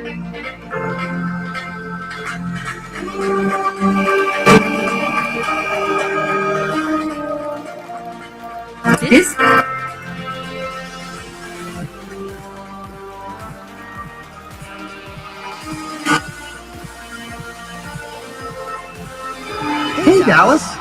This Hey, Dallas.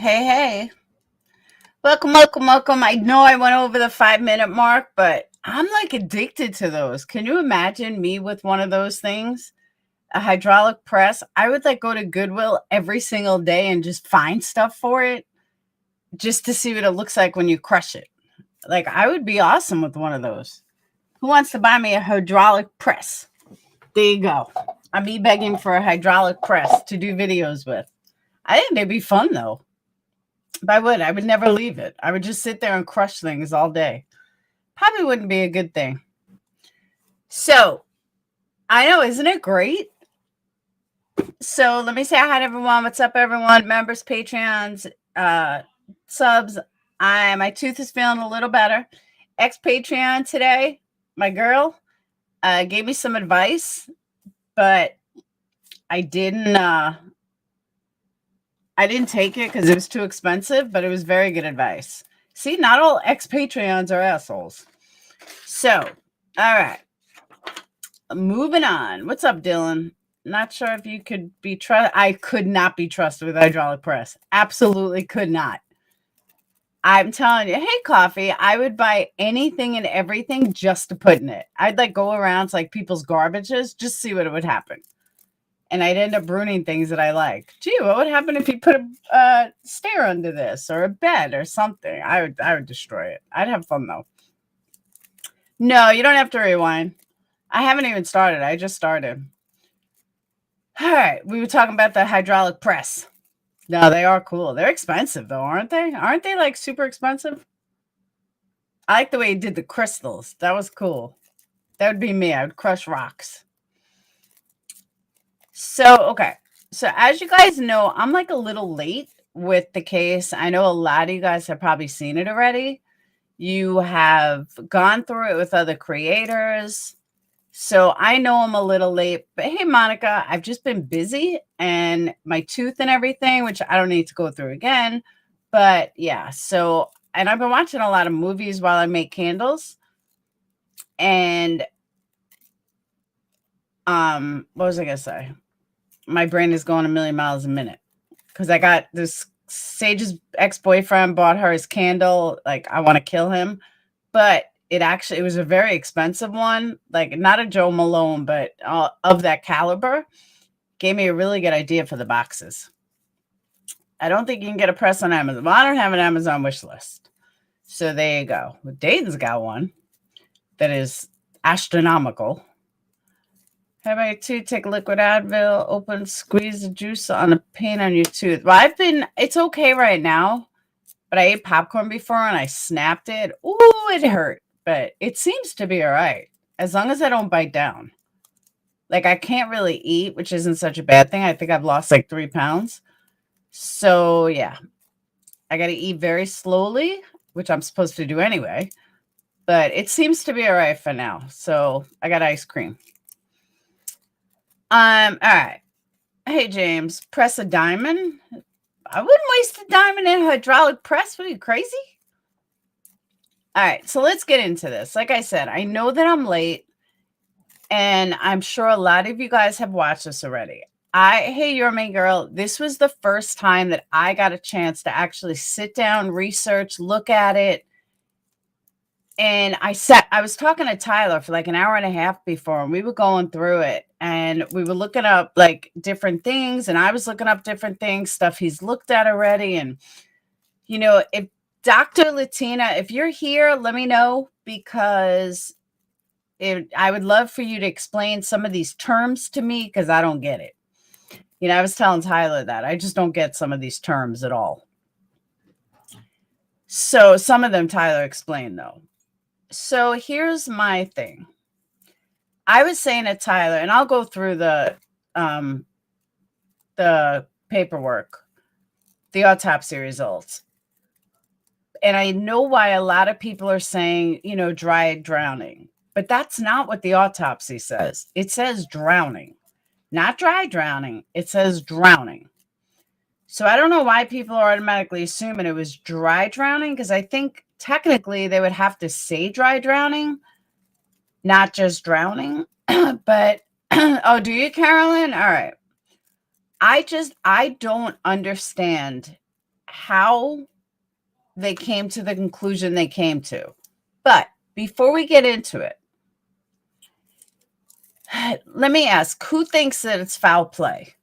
Hey, hey. Welcome, welcome, welcome. I know I went over the 5 minute mark, but I'm like addicted to those. Can you imagine me with one of those things? A hydraulic press. I would like go to Goodwill every single day and just find stuff for it just to see what it looks like when you crush it. Like, I would be awesome with one of those. Who wants to buy me a hydraulic press? There you go. I'm me begging for a hydraulic press to do videos with. I think they'd be fun though. But I would never leave it. I would just sit there and crush things all day. Probably wouldn't be a good thing. So, I know, isn't it great? So, let me say hi to everyone. What's up, everyone? Members, Patreons, subs. My tooth is feeling a little better. Ex Patreon today, my girl, gave me some advice, but I didn't. I didn't take it because it was too expensive, but it was very good advice. See, not all ex Patreons are assholes. So, all right. Moving on. What's up, Dylan? Not sure if you could be trusted. I could not be trusted with hydraulic press. Absolutely could not. I'm telling you, hey, Coffee, I would buy anything and everything just to put in it. I'd like go around to like people's garbages, just see what would happen. And I'd end up ruining things that I like. Gee, what would happen if you put a stair under this or a bed or something? I would destroy it. I'd have fun though. No, you don't have to rewind. I haven't even started. I just started. All right, we were talking about the hydraulic press. No, they are cool. They're expensive though, aren't they? Aren't they like super expensive? I like the way you did the crystals. That was cool. That would be me. I would crush rocks. So, okay. So, as you guys know, I'm like a little late with the case. I know a lot of you guys have probably seen it already. You have gone through it with other creators. So, I know I'm a little late. But hey, Monica, I've just been busy and my tooth and everything, which I don't need to go through again. But yeah, so, and I've been watching a lot of movies while I make candles. And, what was I going to say? My brain is going a million miles a minute because I got this Sage's ex-boyfriend bought her his candle. Like, I want to kill him, but it was a very expensive one, like not a Joe Malone, but of that caliber. Gave me a really good idea for the boxes. I don't think you can get a press on Amazon. Well, I don't have an Amazon wish list. So there you go. Well, Dayton's got one that is astronomical. How about you too? Take liquid Advil, open, squeeze the juice on the pain on your tooth. Well, it's okay right now, but I ate popcorn before and I snapped it. Ooh, it hurt, but it seems to be all right as long as I don't bite down. Like, I can't really eat, which isn't such a bad thing. I think I've lost like 3 pounds. So, yeah, I got to eat very slowly, which I'm supposed to do anyway, but it seems to be all right for now. So, I got ice cream. All right. Hey, James, press a diamond. I wouldn't waste a diamond in a hydraulic press. What are you, crazy? All right, so let's get into this. Like I said, I know that I'm late, and I'm sure a lot of you guys have watched this already. Hey, you're my girl. This was the first time that I got a chance to actually sit down, research, look at it. And I was talking to Tyler for like an hour and a half before, and we were going through it and we were looking up like different things. And I was looking up different things, stuff he's looked at already. And, if Dr. Latina, if you're here, let me know because I would love for you to explain some of these terms to me because I don't get it. I was telling Tyler that I just don't get some of these terms at all. So some of them Tyler explained though. So here's my thing. I was saying to Tyler, and I'll go through the paperwork, the autopsy results. And I know why a lot of people are saying, dry drowning. But that's not what the autopsy says. It says drowning, not dry drowning. It says drowning. So I don't know why people are automatically assuming it was dry drowning because I think technically they would have to say dry drowning, not just drowning. But, oh, do you, Carolyn? All right. I don't understand how they came to the conclusion they came to. But before we get into it, let me ask, who thinks that it's foul play?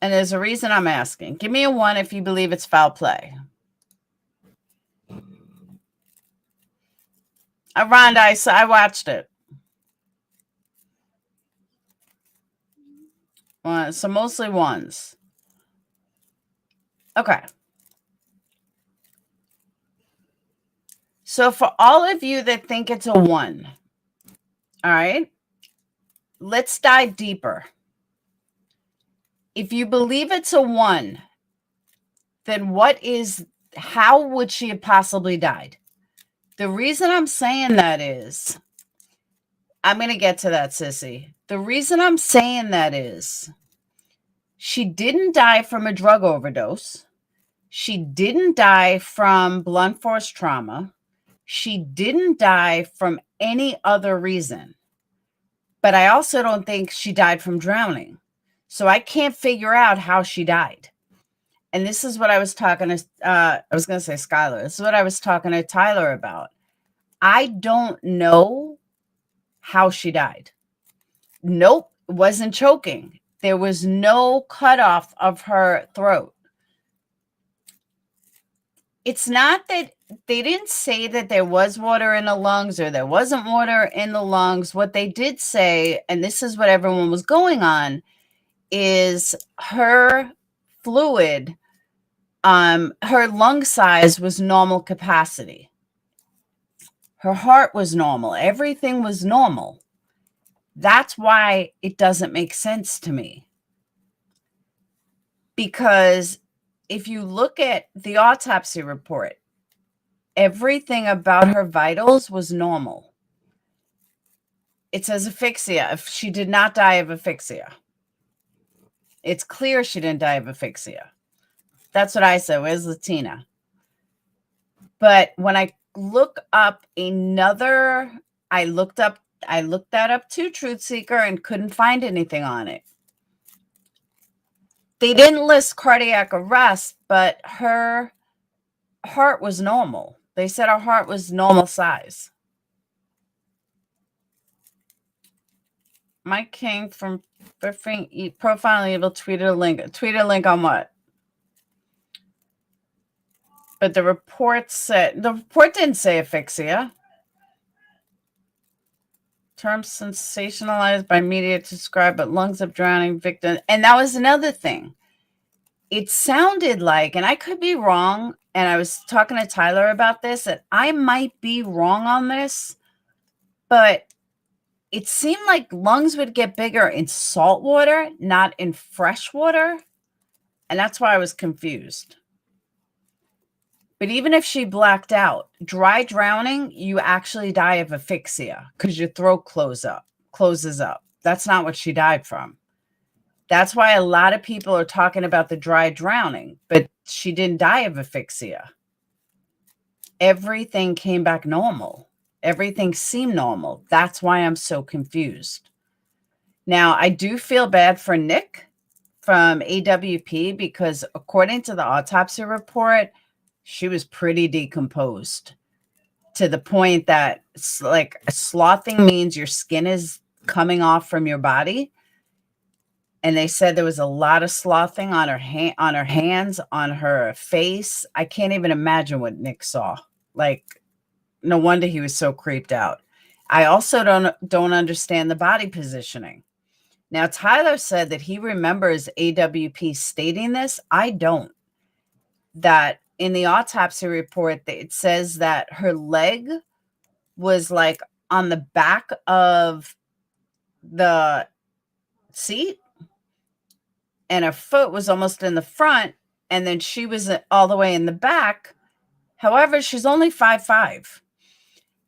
And there's a reason I'm asking. Give me a 1 if you believe it's foul play. Rhonda, I watched it. So mostly 1s. Okay. So for all of you that think it's a 1, all right, let's dive deeper. If you believe it's a 1, then how would she have possibly died? The reason I'm saying that is, I'm going to get to that, sissy. The reason I'm saying that is, she didn't die from a drug overdose. She didn't die from blunt force trauma. She didn't die from any other reason. But I also don't think she died from drowning. So I can't figure out how she died. And this is what I was talking to, I was going to say Skylar. This is what I was talking to Tyler about. I don't know how she died. Nope, wasn't choking. There was no cutoff of her throat. It's not that they didn't say that there was water in the lungs or there wasn't water in the lungs. What they did say, and this is what everyone was going on, is her fluid, her lung size was normal capacity. Her heart was normal. Everything was normal. That's why it doesn't make sense to me. Because if you look at the autopsy report, everything about her vitals was normal. It says asphyxia. If she did not die of asphyxia. It's clear she didn't die of asphyxia. That's what I said. Where's Latina? But when I look up I looked that up too, Truth Seeker, and couldn't find anything on it. They didn't list cardiac arrest, but her heart was normal. They said her heart was normal size. Mike King from Profiling Evil tweeted a link. Tweeted a link on what? But the report didn't say asphyxia. Term sensationalized by media to describe but lungs of drowning victim. And that was another thing. It sounded like, and I could be wrong, and I was talking to Tyler about this, that I might be wrong on this, but it seemed like lungs would get bigger in salt water, not in fresh water. And that's why I was confused. But even if she blacked out, dry drowning, you actually die of asphyxia because your throat closes up. That's not what she died from. That's why a lot of people are talking about the dry drowning, but she didn't die of asphyxia. Everything came back normal. Everything seemed normal. That's why I'm so confused. Now, I do feel bad for Nick from AWP because according to the autopsy report, she was pretty decomposed to the point that like sloughing means your skin is coming off from your body. And they said there was a lot of sloughing on her hands, on her face. I can't even imagine what Nick saw. Like, no wonder he was so creeped out. I also don't understand the body positioning. Now, Tyler said that he remembers AWP stating this. I don't. That in the autopsy report, it says that her leg was like on the back of the seat and her foot was almost in the front, and then she was all the way in the back. However, she's only 5'5".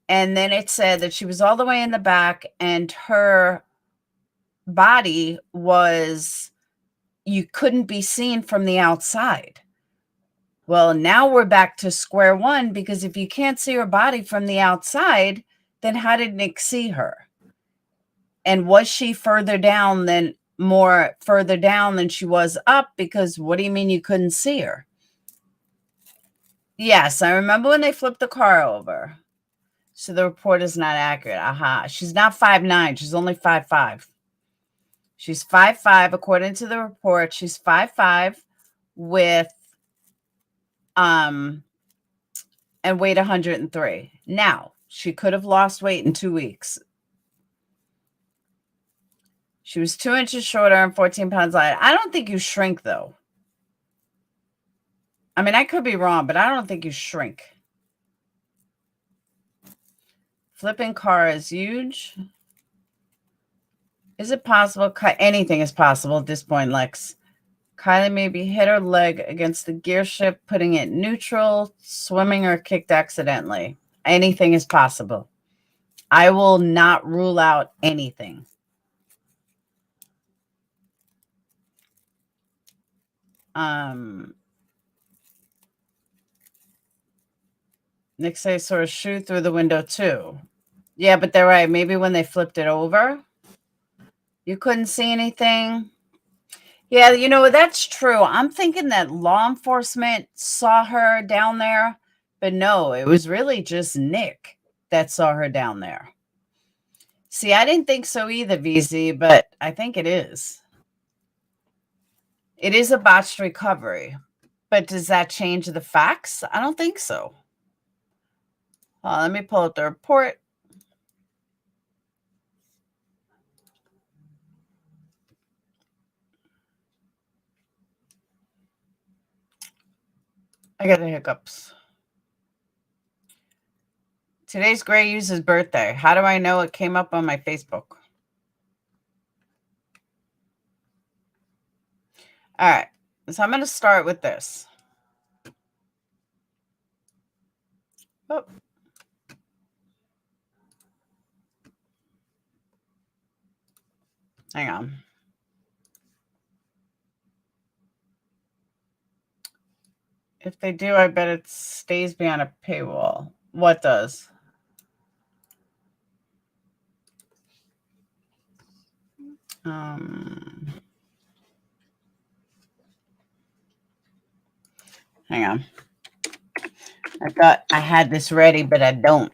And then it said that she was all the way in the back and her body you couldn't be seen from the outside. Well, now we're back to square one, because if you can't see her body from the outside, then how did Nick see her? And was she further down than more further down than she was up, because what do you mean you couldn't see her? Yes, I remember when they flipped the car over. So the report is not accurate. Aha. She's not 5'9". She's only 5'5". She's 5'5", according to the report. She's 5'5", with and weighed 103. Now, she could have lost weight in 2 weeks. She was 2 inches shorter and 14 pounds lighter. I don't think you shrink, though. I mean, I could be wrong, but I don't think you shrink. Flipping car is huge. Is it possible? Anything is possible at this point, Lex. Kylie maybe hit her leg against the gear shift, putting it neutral, swimming, or kicked accidentally. Anything is possible. I will not rule out anything. Nick says saw a shoe through the window too. Yeah, but they're right. Maybe when they flipped it over, you couldn't see anything. Yeah, you know, that's true. I'm thinking that law enforcement saw her down there, but no, it was really just Nick that saw her down there. See, I didn't think so either, VZ, but I think it is. It is a botched recovery, but does that change the facts? I don't think so. Let me pull up the report. I got the hiccups. Today's Gray Use's birthday. How do I know it came up on my Facebook? All right. So I'm going to start with this. Oh. Hang on. If they do, I bet it stays behind a paywall. What does? Hang on. I thought I had this ready, but I don't.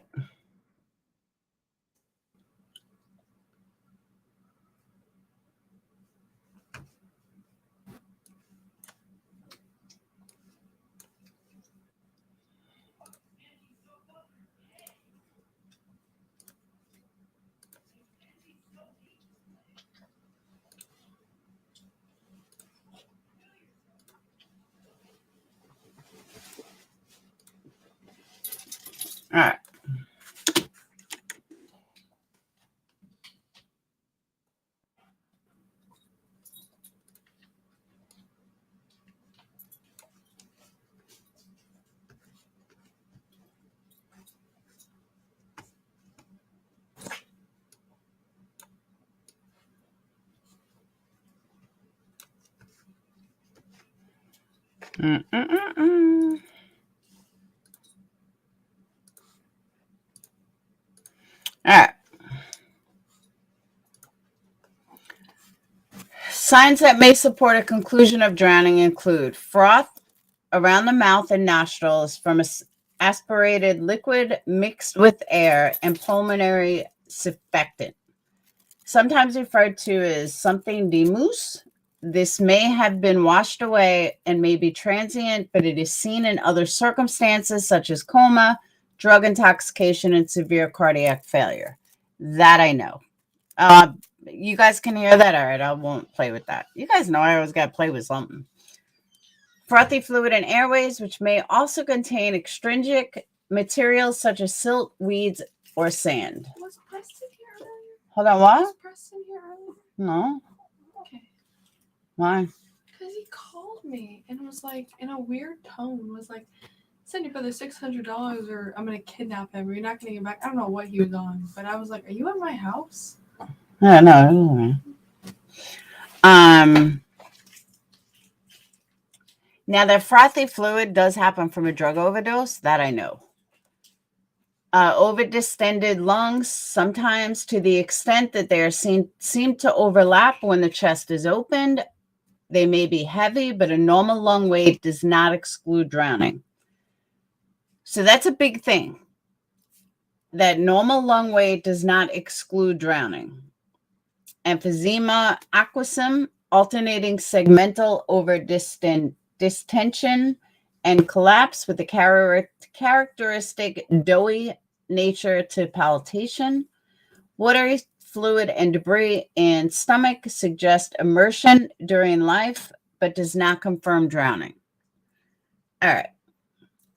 All right. All right. Signs that may support a conclusion of drowning include froth around the mouth and nostrils from aspirated liquid mixed with air and pulmonary surfactant, sometimes referred to as something demousse. This may have been washed away and may be transient, but it is seen in other circumstances such as coma, drug intoxication, and severe cardiac failure. That I know. You guys can hear that? All right, I won't play with that. You guys know I always got to play with something. Frothy fluid in airways, which may also contain extrinsic materials such as silt, weeds, or sand. Was Preston here earlier? Hold on, what? Was Preston here earlier? No. Okay. Why? Because he called me and was like, in a weird tone, was like, send you for the $600 or I'm going to kidnap him or you're not going to get back. I don't know what he was on, but I was like, are you at my house? No. Now that frothy fluid does happen from a drug overdose, that I know. Over distended lungs, sometimes to the extent that they are seem to overlap when the chest is opened. They may be heavy, but a normal lung weight does not exclude drowning. So that's a big thing. That normal lung weight does not exclude drowning. Emphysema aquosum, alternating segmental over distension and collapse with the characteristic doughy nature to palpitation. Watery fluid and debris in stomach suggest immersion during life, but does not confirm drowning. All right.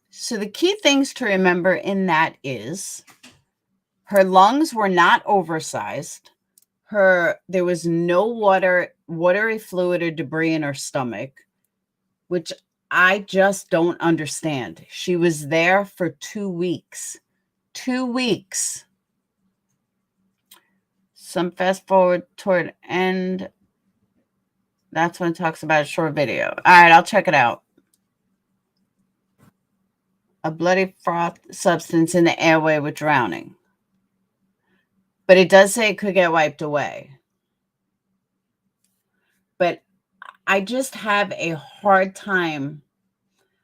So the key things to remember in that is her lungs were not oversized. There was no watery fluid or debris in her stomach, which I just don't understand. She was there for 2 weeks. 2 weeks. Some fast forward toward end. That's when it talks about a short video. All right, I'll check it out. A bloody froth substance in the airway with drowning. But it does say it could get wiped away. But I just have a hard time.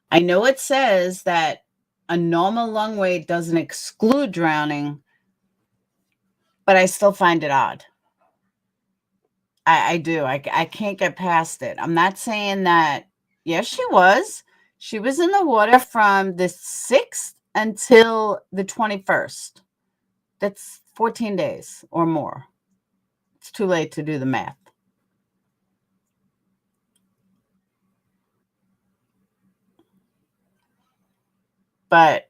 I know it says that a normal lung weight doesn't exclude drowning, but I still find it odd. I do. I can't get past it. I'm not saying that. Yes, she was. She was in the water from the 6th until the 21st. That's 14 days or more. It's too late to do the math. But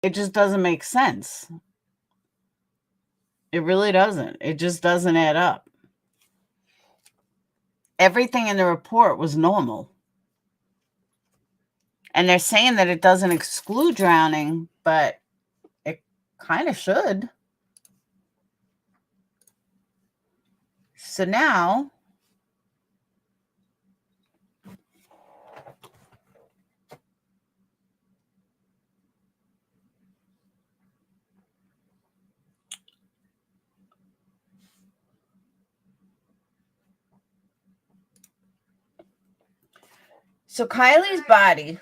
it just doesn't make sense. It really doesn't. It just doesn't add up. Everything in the report was normal. And they're saying that it doesn't exclude drowning, but it kind of should. So now, Kylie's body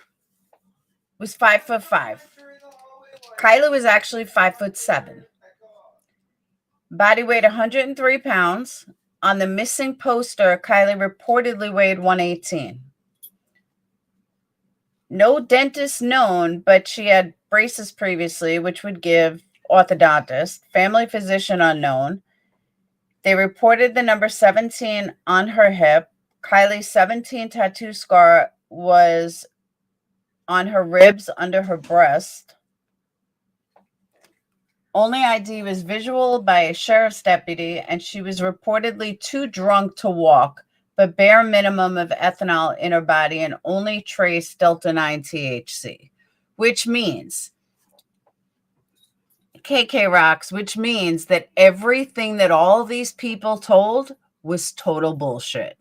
was 5'5". Kylie was actually 5'7". Body weight 103 pounds. On the missing poster, Kylie reportedly weighed 118. No dentist known, but she had braces previously, which would give orthodontist. Family physician unknown. They reported the number 17 on her hip. Kylie's 17 tattoo scar was on her ribs under her breast. Only ID was visual by a sheriff's deputy, and she was reportedly too drunk to walk, but bare minimum of ethanol in her body and only trace Delta-9 THC, which means, KK rocks, which means that everything that all these people told was total bullshit.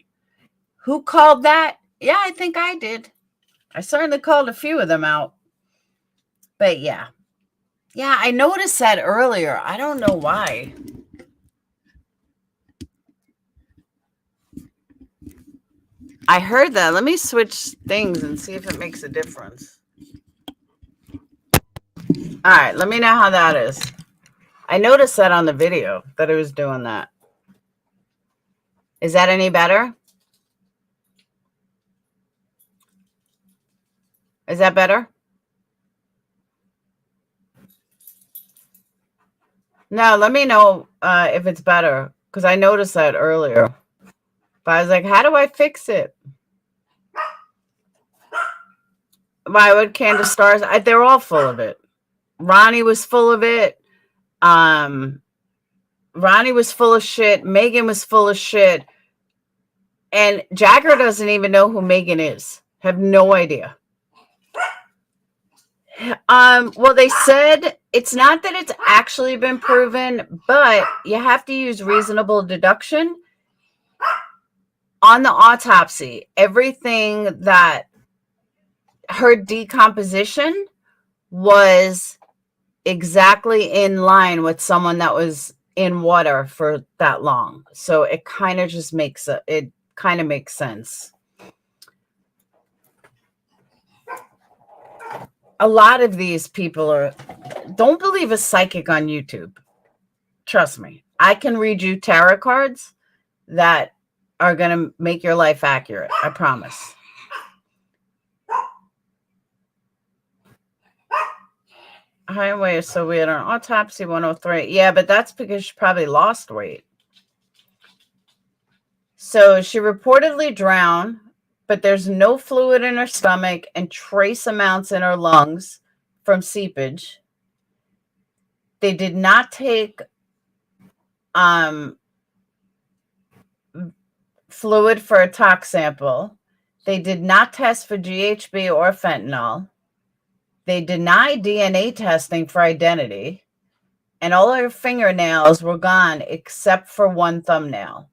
Who called that? Yeah, I think I did. I certainly called a few of them out. But yeah. Yeah, I noticed that earlier. I don't know why. I heard that. Let me switch things and see if it makes a difference. All right, let me know how that is. I noticed that on the video that it was doing that. Is that any better? Is that better? No, let me know if it's better, because I noticed that earlier. But I was like, how do I fix it? Why would Candace Stars? They're all full of it. Ronnie was full of it. Ronnie was full of shit. Megan was full of shit. And Jagger doesn't even know who Megan is. Have no idea. Well, they said it's not that it's actually been proven, but you have to use reasonable deduction. On the autopsy, everything that her decomposition was exactly in line with someone that was in water for that long. So it kind of just makes it kind of makes sense. A lot of these people don't believe a psychic on YouTube. Trust me. I can read you tarot cards that are going to make your life accurate. I promise. High weight is so weird on autopsy 103. Yeah, but that's because she probably lost weight. So she reportedly drowned, but there's no fluid in her stomach and trace amounts in her lungs from seepage. They did not take fluid for a tox sample. They did not test for GHB or fentanyl. They denied DNA testing for identity. And all her fingernails were gone except for one thumbnail.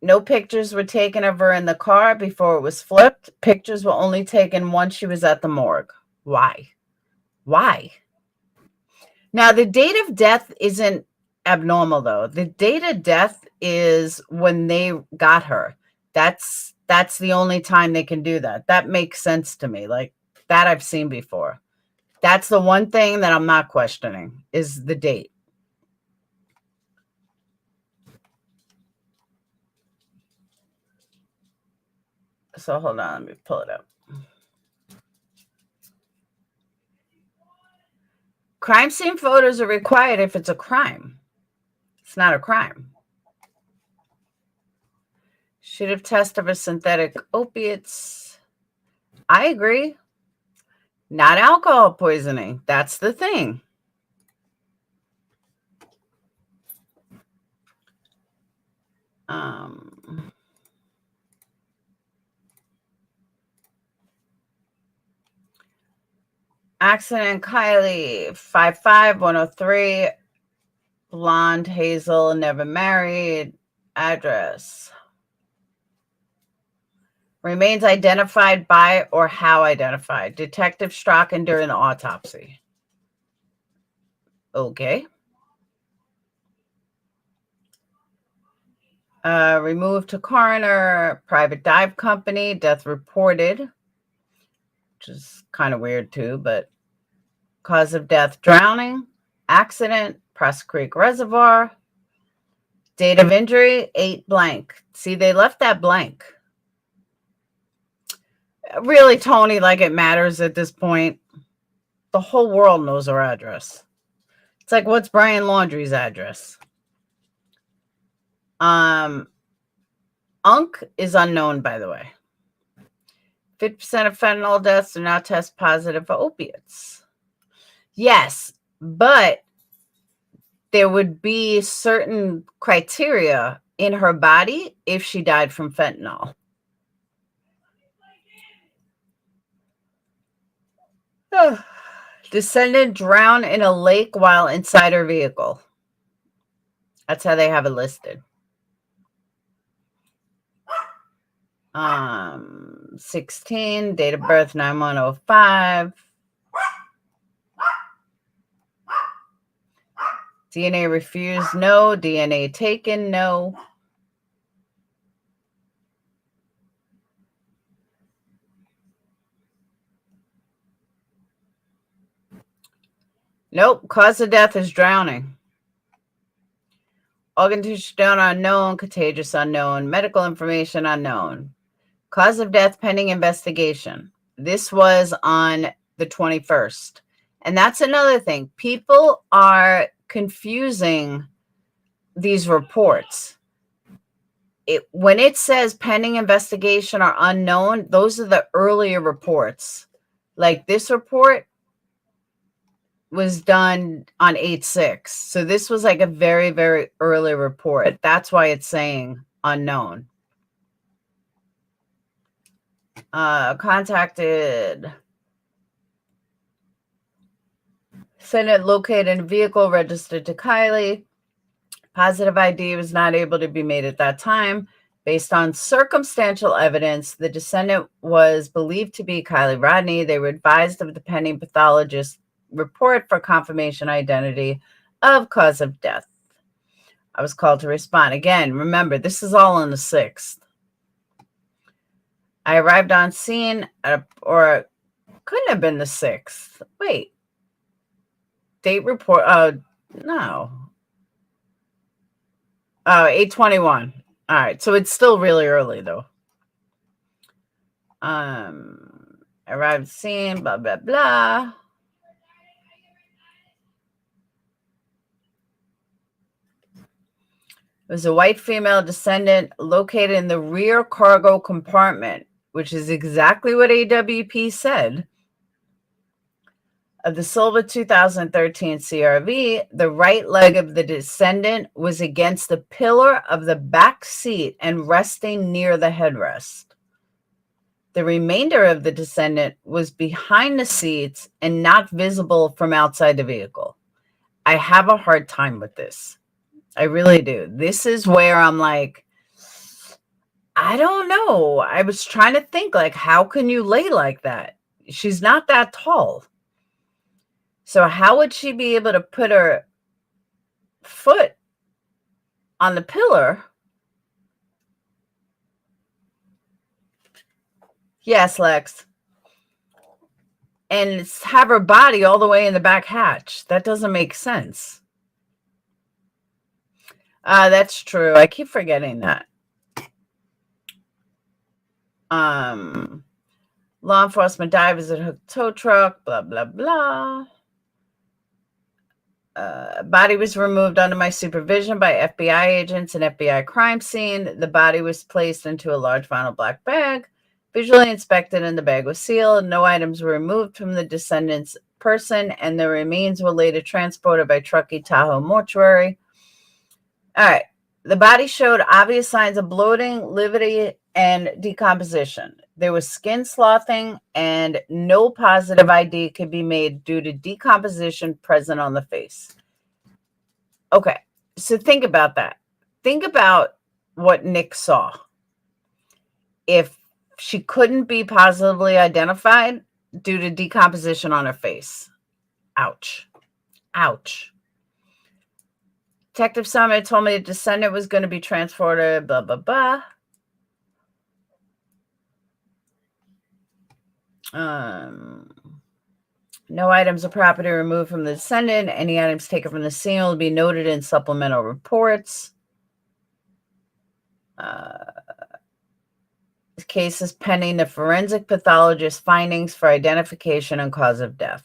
No pictures were taken of her in the car before it was flipped. Pictures were only taken once she was at the morgue. Why? Why? Now, the date of death isn't abnormal, though. The date of death is when they got her. That's the only time they can do that. That makes sense to me. Like, that I've seen before. That's the one thing that I'm not questioning is the date. So hold on, let me pull it up. Crime scene photos are required if it's a crime. It's not a crime. Should have tested for synthetic opiates. I agree. Not alcohol poisoning. That's the thing. Accident Kylie 55103, blonde, hazel, never married, address. Remains identified by or how identified? Detective Strachan during the autopsy. Okay. Removed to coroner, private dive company, death reported, which is kind of weird too, but cause of death, drowning, accident, Press Creek Reservoir, date of injury, 8 blank. See, they left that blank. Really, Tony, like it matters at this point. The whole world knows her address. It's like, what's Brian Laundrie's address? Unk is unknown, by the way. 50% of fentanyl deaths do not test positive for opiates. Yes, but there would be certain criteria in her body if she died from fentanyl. Descendant drowned in a lake while inside her vehicle. That's how they have it listed. 16, date of birth 9105. DNA refused, no. DNA taken, no. Nope, cause of death is drowning. Organ tissue donor unknown, contagious unknown, medical information unknown. Cause of death pending investigation. This was on the 21st. And that's another thing. People are confusing these reports. When it says pending investigation or unknown, those are the earlier reports. Like this report was done on 8/6. So this was like a very, very early report. That's why it's saying unknown. Contacted. Senate located in a vehicle registered to Kylie. Positive ID was not able to be made at that time Based on circumstantial evidence, the descendant was believed to be Kylie Rodney. They were advised of the pending pathologist report for confirmation identity of cause of death. I was called to respond. Again, remember, this is all on the 6th. I arrived on scene, or couldn't have been the 6th. Wait. Date report. No. 8/21. All right. So it's still really early, though. Arrived scene, blah, blah, blah. It was a white female descendant located in the rear cargo compartment, which is exactly what AWP said. Of the silver 2013 CRV, the right leg of the descendant was against the pillar of the back seat and resting near the headrest. The remainder of the descendant was behind the seats and not visible from outside the vehicle. I have a hard time with this. I really do. This is where I'm like, I don't know. I was trying to think, like, how can you lay like that? She's not that tall. So how would she be able to put her foot on the pillar? Yes, Lex. And have her body all the way in the back hatch. That doesn't make sense. That's true. I keep forgetting that. Law enforcement divers at a tow truck, blah, blah, blah. Body was removed under my supervision by FBI agents and FBI crime scene. The body was placed into a large vinyl black bag, visually inspected, and the bag was sealed. No items were removed from the descendant's person, and the remains were later transported by Truckee Tahoe Mortuary. All right. The body showed obvious signs of bloating, lividity, and decomposition. There was skin sloughing, and no positive ID could be made due to decomposition present on the face. Okay, so think about that. Think about what Nick saw. If she couldn't be positively identified due to decomposition on her face. Ouch. Ouch. Detective Summit told me the descendant was going to be transported, blah, blah, blah. No items of property removed from the descendant. Any items taken from the scene will be noted in supplemental reports. This case is pending the forensic pathologist findings for identification and cause of death.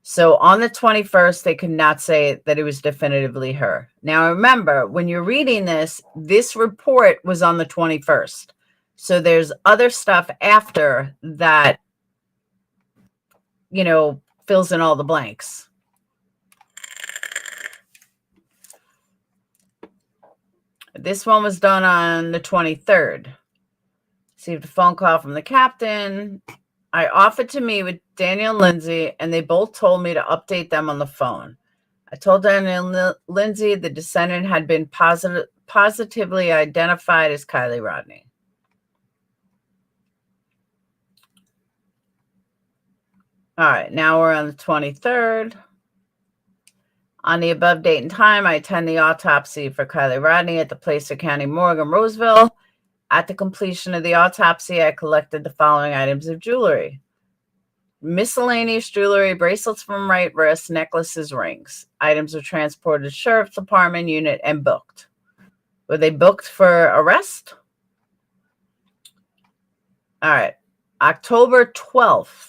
So on the 21st, they could not say that it was definitively her. Now, remember, when you're reading this, this report was on the 21st. So there's other stuff after that, you know, fills in all the blanks. This one was done on the 23rd. Received a phone call from the captain. I offered to meet with Daniel and Lindsay, and they both told me to update them on the phone. I told Daniel and Lindsay the descendant had been positively identified as Kylie Rodney. All right, now we're on the 23rd. On the above date and time, I attend the autopsy for Kylie Rodney at the Placer County Morgue in Roseville. At the completion of the autopsy, I collected the following items of jewelry. Miscellaneous jewelry, bracelets from right wrist, necklaces, rings. Items were transported to Sheriff's Department unit and booked. Were they booked for arrest? All right. October 12th.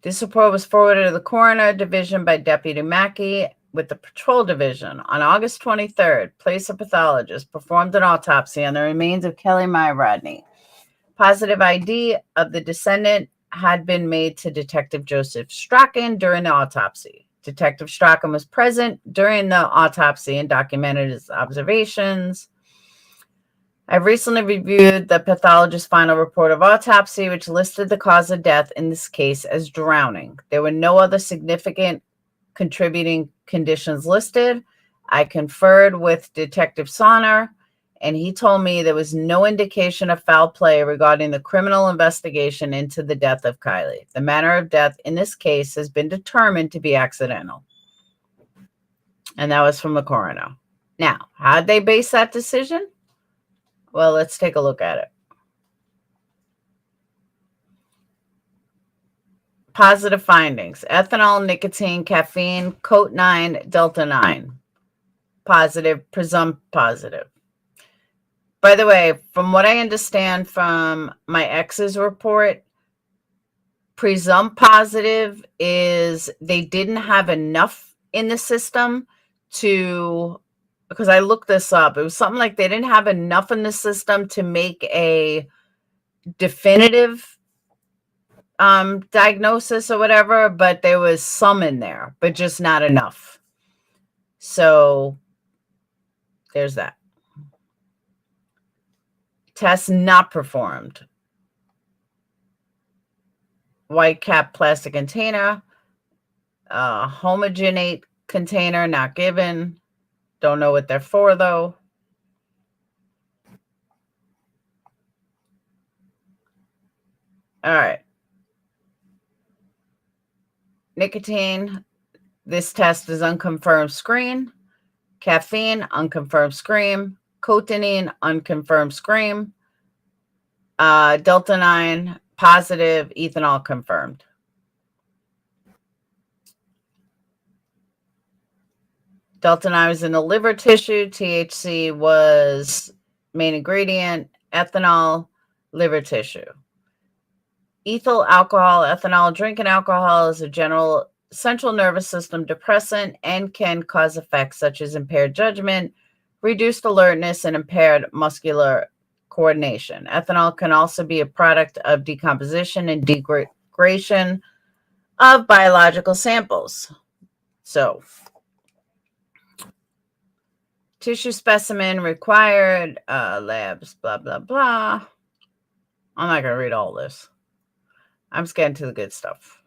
This report was forwarded to the coroner division by Deputy Mackey with the patrol division. On August 23rd, Placer pathologist performed an autopsy on the remains of Kelly Mae Rodney. Positive ID of the descendant had been made to Detective Joseph Strachan during the autopsy. Detective Strachan was present during the autopsy and documented his observations. I've recently reviewed the pathologist's final report of autopsy, which listed the cause of death in this case as drowning. There were no other significant contributing conditions listed. I conferred with Detective Sonner, and he told me there was no indication of foul play regarding the criminal investigation into the death of Kylie. The manner of death in this case has been determined to be accidental. And that was from the coroner. Now, how'd they base that decision? Well, let's take a look at it. Positive findings: ethanol, nicotine, caffeine, coat 9, delta 9. Positive, presumed positive. By the way, from what I understand from my ex's report, presumed positive is they didn't have enough in the system to, because I looked this up, it was something like they didn't have enough in the system to make a definitive diagnosis or whatever, but there was some in there, but just not enough. So there's that. Test not performed. White cap plastic container, homogenate container not given. Don't know what they're for though. All right. Nicotine, this test is unconfirmed screen. Caffeine, unconfirmed screen. Cotinine, unconfirmed screen. Delta 9, positive. Ethanol, confirmed. Delta 9 was in the liver tissue. THC was main ingredient. Ethanol, liver tissue. Ethyl alcohol, ethanol, drinking alcohol is a general central nervous system depressant and can cause effects such as impaired judgment, reduced alertness, and impaired muscular coordination. Ethanol can also be a product of decomposition and degradation of biological samples. So, tissue specimen required, labs, blah, blah, blah. I'm not going to read all this. I'm just getting to the good stuff.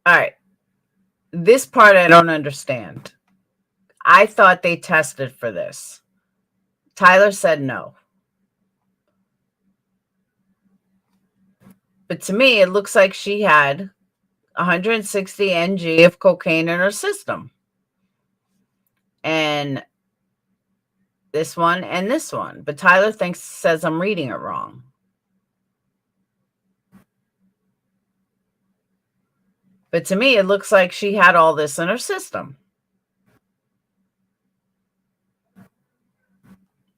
All right. This part I don't understand. I thought they tested for this. Tyler said no. But to me, it looks like she had 160 ng of cocaine in her system. And this one and this one. But Tyler says I'm reading it wrong. But to me, it looks like she had all this in her system.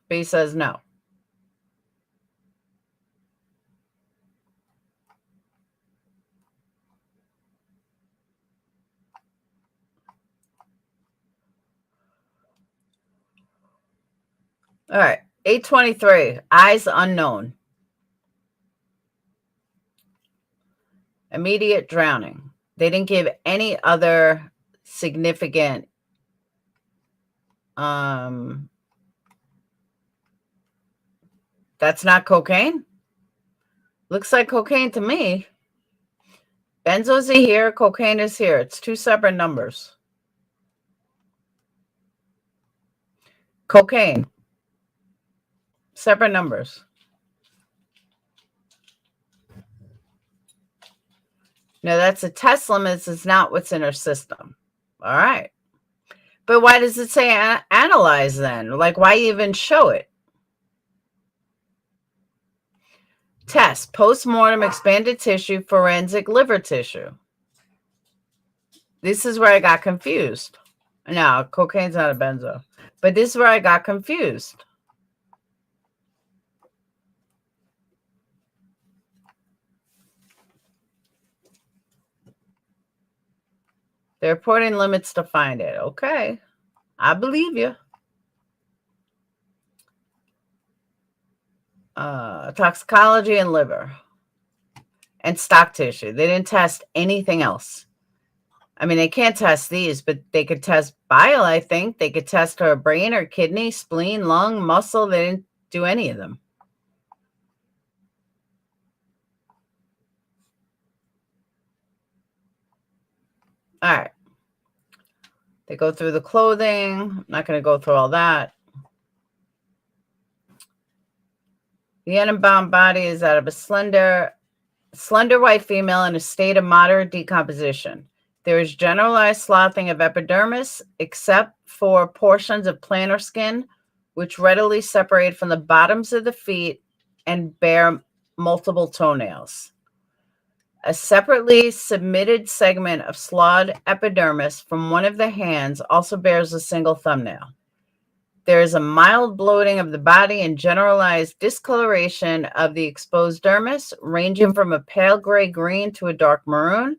But he says no. All right. 823. Eyes unknown. Immediate drowning. They didn't give any other significant that's not cocaine. Looks like cocaine to me. Benzos are here, cocaine is here. It's two separate numbers. Cocaine. Separate numbers. No, that's a test limits. It's not what's in her system. All right. But why does it say analyze then? Like, why even show it? Test, post-mortem expanded tissue, forensic liver tissue. This is where I got confused. No, cocaine's not a benzo. But this is where I got confused. They're reporting limits to find it. Okay. I believe you. Toxicology and liver. And stock tissue. They didn't test anything else. I mean, they can't test these, but they could test bile, I think. They could test her brain or kidney, spleen, lung, muscle. They didn't do any of them. All right. They go through the clothing. I'm not going to go through all that. The unbound body is that of a slender white female in a state of moderate decomposition. There is generalized sloughing of epidermis, except for portions of plantar skin, which readily separate from the bottoms of the feet and bear multiple toenails. A separately submitted segment of sloughed epidermis from one of the hands also bears a single thumbnail. There is a mild bloating of the body and generalized discoloration of the exposed dermis, ranging from a pale gray-green to a dark maroon.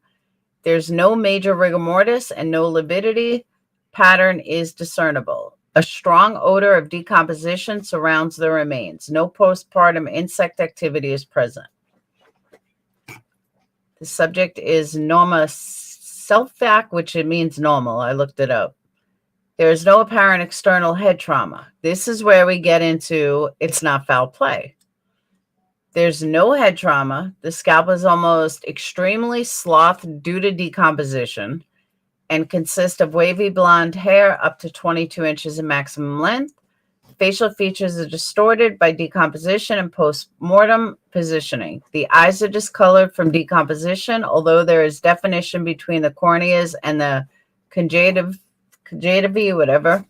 There's no major rigor mortis and no lividity pattern is discernible. A strong odor of decomposition surrounds the remains. No postpartum insect activity is present. The subject is Norma Selfak, which it means normal. I looked it up. There is no apparent external head trauma. This is where we get into it's not foul play. There's no head trauma. The scalp is almost extremely slothed due to decomposition and consists of wavy blonde hair up to 22 inches in maximum length. Facial features are distorted by decomposition and post-mortem positioning. The eyes are discolored from decomposition, although there is definition between the corneas and the conjunctiva, whatever.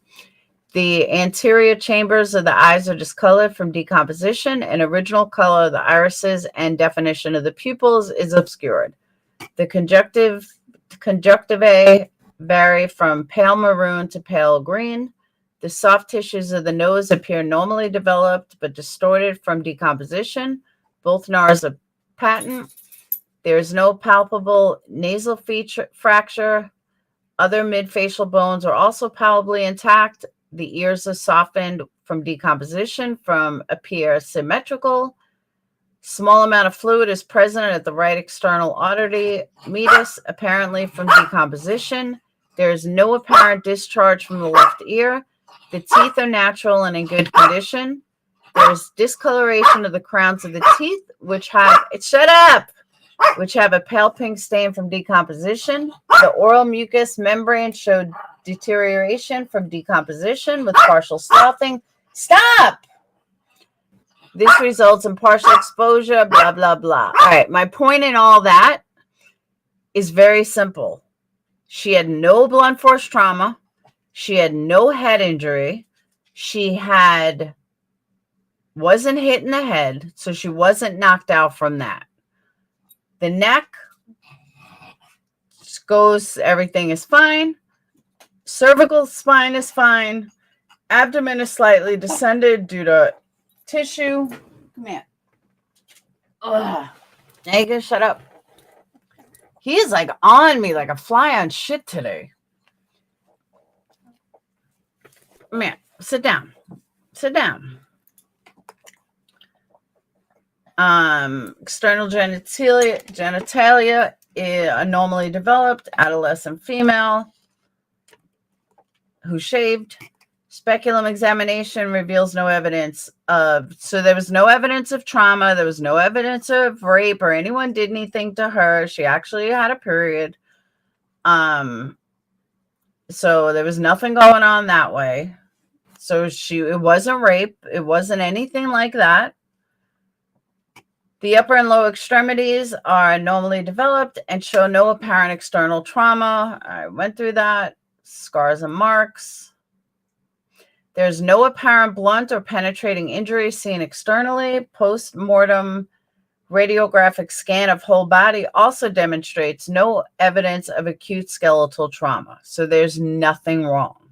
The anterior chambers of the eyes are discolored from decomposition, and original color of the irises and definition of the pupils is obscured. The conjunctivae vary from pale maroon to pale green. The soft tissues of the nose appear normally developed but distorted from decomposition. Both NARs are patent. There is no palpable nasal fracture. Other midfacial bones are also palpably intact. The ears are softened from decomposition appear symmetrical. Small amount of fluid is present at the right external auditory meatus, apparently from decomposition. There is no apparent discharge from the left ear. The teeth are natural and in good condition. There is discoloration of the crowns of the teeth, which have a pale pink stain from decomposition. The oral mucous membrane showed deterioration from decomposition with partial sloughing. Stop! This results in partial exposure, blah, blah, blah. All right, my point in all that is very simple. She had no blunt force trauma. She had no head injury. She wasn't hit in the head, so she wasn't knocked out from that. The neck goes, everything is fine. Cervical spine is fine. Abdomen is slightly descended due to tissue. Come here. Ugh. Nigga, shut up. He is like on me like a fly on shit today. Man, sit down. Sit down. External genitalia is normally developed adolescent female who shaved. Speculum examination reveals no evidence of, so there was no evidence of trauma. There was no evidence of rape or anyone did anything to her. She actually had a period. So there was nothing going on that way. So it wasn't rape. It wasn't anything like that. The upper and lower extremities are normally developed and show no apparent external trauma. I went through that. Scars and marks. There's no apparent blunt or penetrating injury seen externally. Post-mortem radiographic scan of whole body also demonstrates no evidence of acute skeletal trauma. So there's nothing wrong.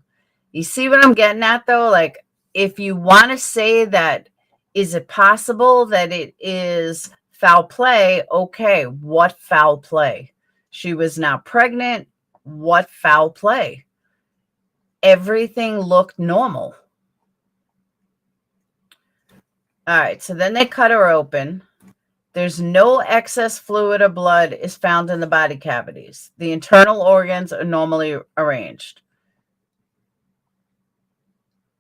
You see what I'm getting at, though? Like, if you want to say that, is it possible that it is foul play? Okay, what foul play? She was now pregnant. What foul play? Everything looked normal. All right, so then they cut her open. There's no excess fluid or blood is found in the body cavities. The internal organs are normally arranged.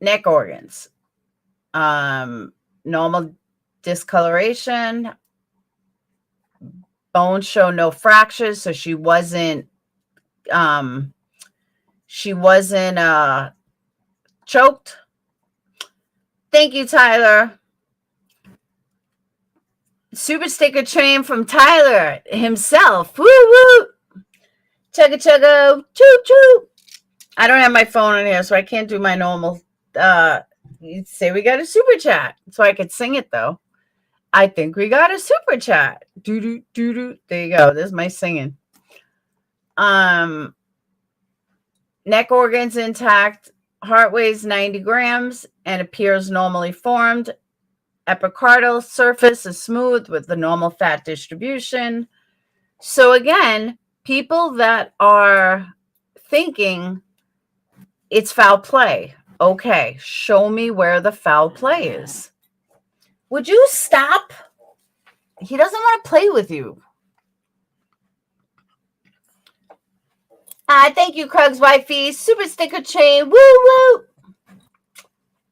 Neck organs. Normal discoloration. Bones show no fractures, so she wasn't She wasn't choked. Thank you, Tyler. Super sticker train from Tyler himself. Woo woo. Chugga chugga. Choo choo. I don't have my phone in here, so I can't do my normal. You say we got a super chat, so I could sing it though. I think we got a super chat. Doo doo doo doo. There you go. There's my singing. Neck organs intact. Heart weighs 90 grams and appears normally formed. Epicardial surface is smooth with the normal fat distribution. So again, people that are thinking it's foul play. Okay, show me where the foul play is. Would you stop? He doesn't want to play with you. Thank you, Krug's wifey. Super sticker chain. Woo woo.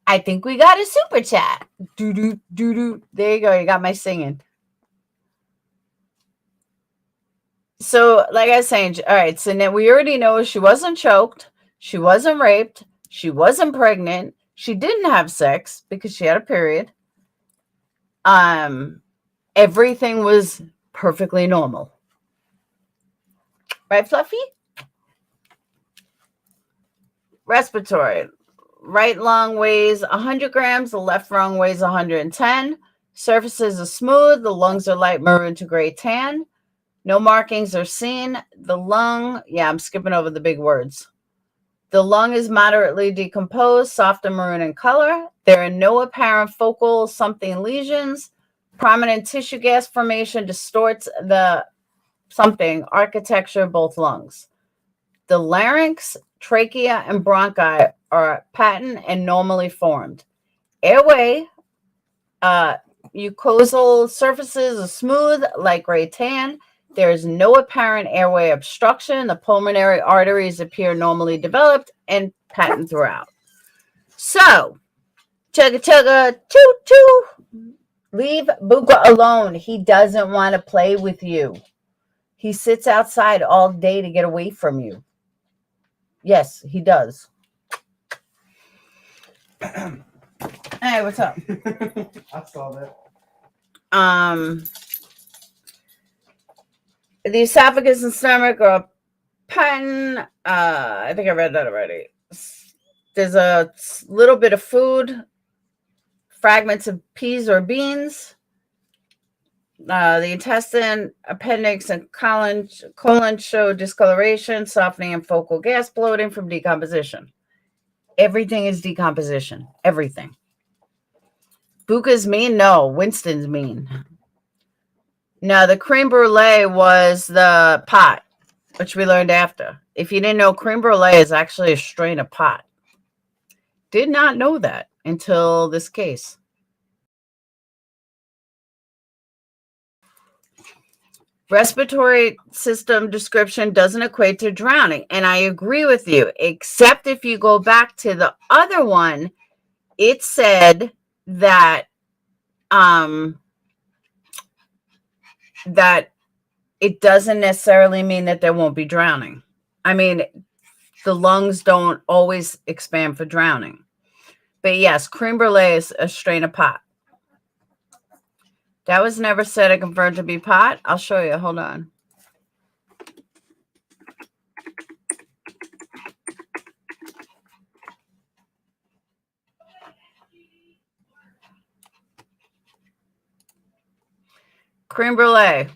I think we got a super chat. Doo doo doo doo. There you go. You got my singing. So, like I was saying, all right. So now we already know she wasn't choked. She wasn't raped. She wasn't pregnant. She didn't have sex because she had a period. Everything was perfectly normal. Right, Fluffy? Respiratory. Right lung weighs 100 grams. The left lung weighs 110. Surfaces are smooth. The lungs are light maroon to gray tan. No markings are seen. The lung, I'm skipping over the big words. The lung is moderately decomposed, soft and maroon in color. There are no apparent focal something lesions. Prominent tissue gas formation distorts the something architecture of both lungs. The larynx, trachea, and bronchi are patent and normally formed. Airway, mucosal surfaces are smooth, like gray tan. There is no apparent airway obstruction. The pulmonary arteries appear normally developed and patent throughout. So, chugga chugga, choo choo. Leave Buka alone. He doesn't want to play with you. He sits outside all day to get away from you. Yes, he does. Hey, what's up? I saw that. The esophagus and stomach are patent. I think I read that already. There's a little bit of food, fragments of peas or beans. The intestine, appendix, and colon show discoloration, softening, and focal gas bloating from decomposition. Everything is decomposition. Everything. Buka's mean? No. Winston's mean. No, the creme brulee was the pot, which we learned after. If you didn't know, creme brulee is actually a strain of pot. Did not know that until this case. Respiratory system description doesn't equate to drowning. And I agree with you, except if you go back to the other one, it said that that it doesn't necessarily mean that there won't be drowning. I mean, the lungs don't always expand for drowning. But yes, creme brulee is a strain of pot. That was never said or confirmed to be pot. I'll show you. Hold on. Creme brulee.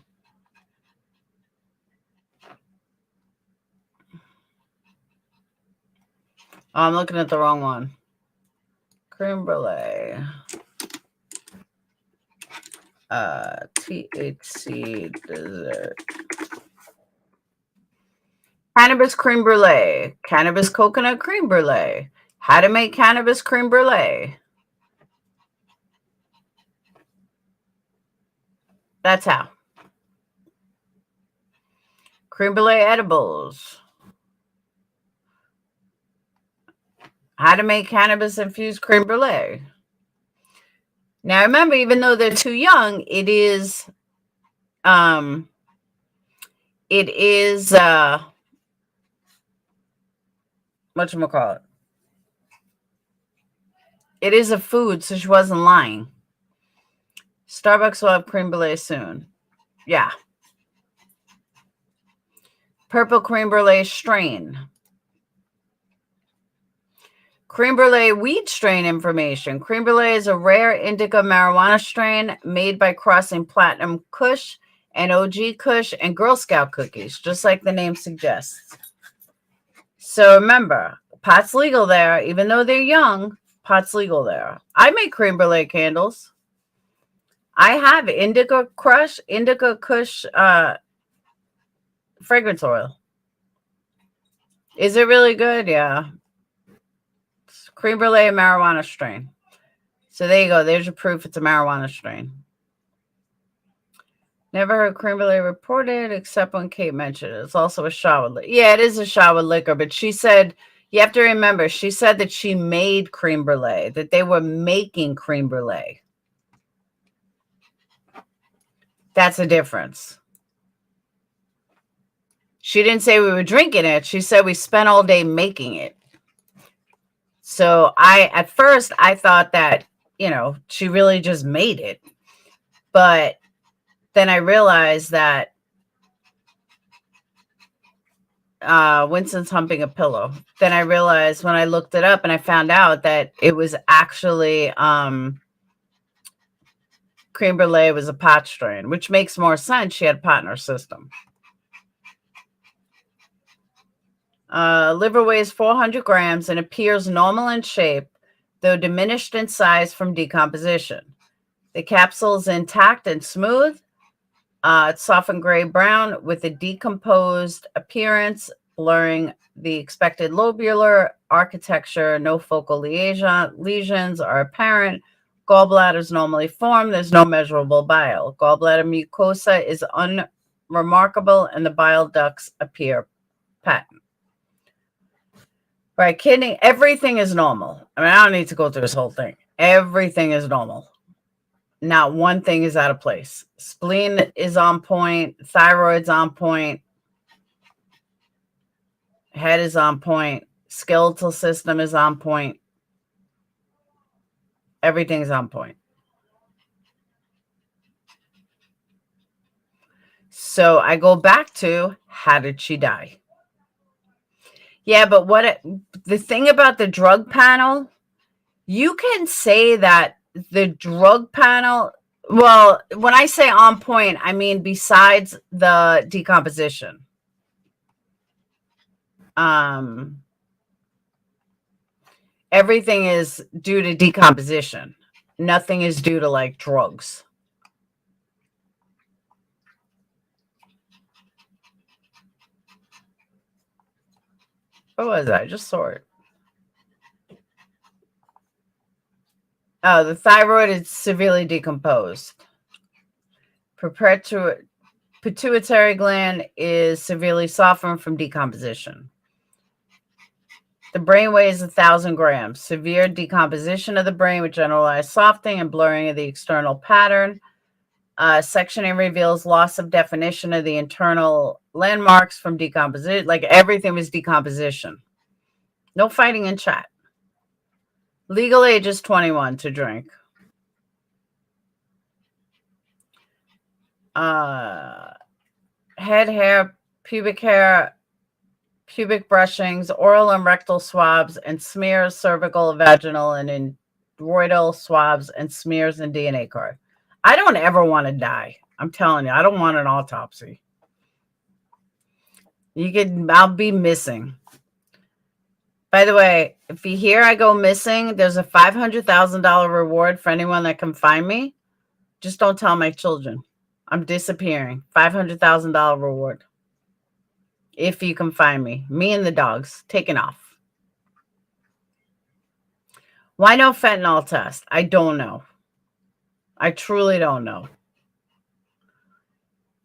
Oh, I'm looking at the wrong one. Creme brulee. THC dessert. Cannabis creme brulee. Cannabis coconut creme brulee. How to make cannabis creme brulee. That's how. Creme brulee edibles. How to make cannabis infused creme brulee. Now remember, even though they're too young, it is a 5 to whatchamacallit. It is a food, so she wasn't lying. Starbucks will have creme brulee soon. Yeah. Purple creme brulee strain. Creme brulee weed strain information. Creme brulee is a rare indica marijuana strain made by crossing platinum kush and OG kush and Girl Scout cookies, just like the name suggests. So remember, pot's legal there. Even though they're young, pot's legal there. I make creme brulee candles. I have indica kush fragrance oil. Is it really good? Yeah. Creme brulee marijuana strain. So there you go. There's your proof it's a marijuana strain. Never heard creme brulee reported except when Kate mentioned it. It's also a shot with liquor. Yeah, it is a shot with liquor. But she said, you have to remember, she said that she made creme brulee, that they were making creme brulee. That's a difference. She didn't say we were drinking it. She said we spent all day making it. So at first I thought that, she really just made it. But then I realized that Winston's humping a pillow. Then I realized when I looked it up and I found out that it was actually creme brulee was a pot strain, which makes more sense. She had pot in her system. Liver weighs 400 grams and appears normal in shape, though diminished in size from decomposition. The capsule is intact and smooth. It's softened gray-brown with a decomposed appearance, blurring the expected lobular architecture. No focal lesions are apparent. Gallbladder is normally formed. There's no measurable bile. Gallbladder mucosa is unremarkable, and the bile ducts appear patent. Right, kidney, everything is normal. I mean, I don't need to go through this whole thing. Everything is normal. Not one thing is out of place. Spleen is on point. Thyroid's on point. Head is on point. Skeletal system is on point. Everything's on point. So I go back to, how did she die? Yeah, but the thing about the drug panel, you can say that the drug panel, well, when I say on point, I mean besides the decomposition. Everything is due to decomposition. Nothing is due to like drugs. What was that? I just saw it. Oh, the thyroid is severely decomposed. Pituitary gland is severely softened from decomposition. The brain weighs 1,000 grams. Severe decomposition of the brain with generalized softening and blurring of the external pattern. Sectioning reveals loss of definition of the internal landmarks from decomposition. Like everything was decomposition. No fighting in chat. Legal age is 21 to drink. Head hair, pubic brushings, oral and rectal swabs, and smears, cervical, vaginal, and endoidal swabs, and smears and DNA card. I don't ever want to die. I'm telling you, I don't want an autopsy. I'll be missing. By the way, if you hear I go missing, there's a $500,000 reward for anyone that can find me. Just don't tell my children. I'm disappearing. $500,000 reward. If you can find me. Me and the dogs. Taken off. Why no fentanyl test? I don't know. I truly don't know.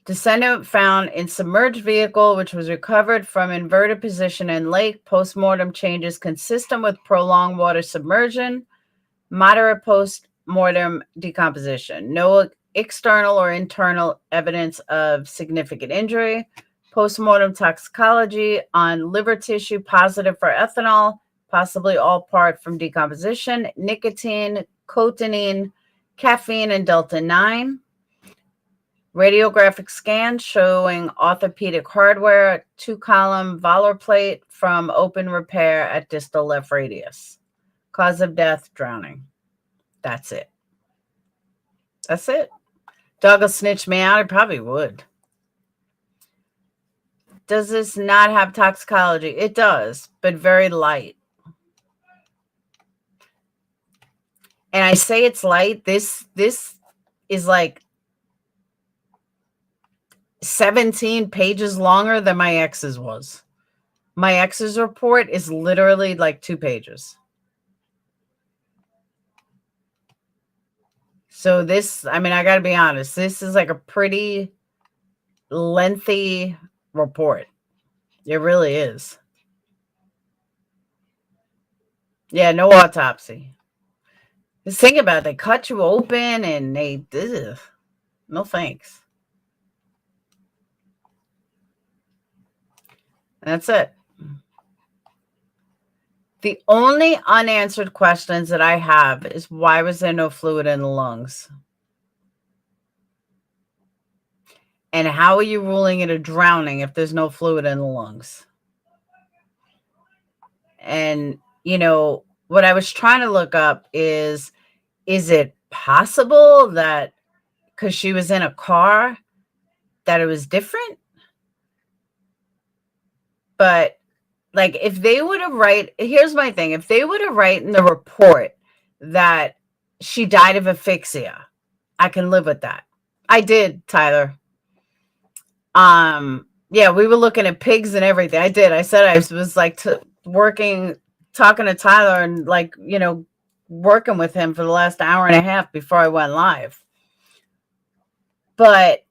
Descendant found in submerged vehicle, which was recovered from inverted position in lake. Postmortem changes consistent with prolonged water submersion. Moderate postmortem decomposition. No external or internal evidence of significant injury. Postmortem toxicology on liver tissue positive for ethanol, possibly all part from decomposition, nicotine, cotinine, caffeine, and delta 9. Radiographic scan showing orthopedic hardware, 2-column Valor plate from open repair at distal left radius. Cause of death, drowning. That's it. That's it. Dog will snitch me out. It probably would. Does this not have toxicology? It does, but very light. And I say it's light. This is like 17 pages longer than my ex's was. My ex's report is literally like 2 pages. So this, I mean, I got to be honest, this is like a pretty lengthy report. It really is. Yeah, no autopsy. Just think about it. They cut you open and they, ugh, no thanks. That's it. The only unanswered questions that I have is why was there no fluid in the lungs? And how are you ruling it a drowning if there's no fluid in the lungs? And, you know, what I was trying to look up is it possible that because she was in a car that it was different? But like if they would have here's my thing. If they would have written in the report that she died of asphyxia, I can live with that. I did, Tyler. Yeah, we were looking at pigs and everything. I did. I said I was like talking to Tyler and like, you know, working with him for the last hour and a half before I went live. But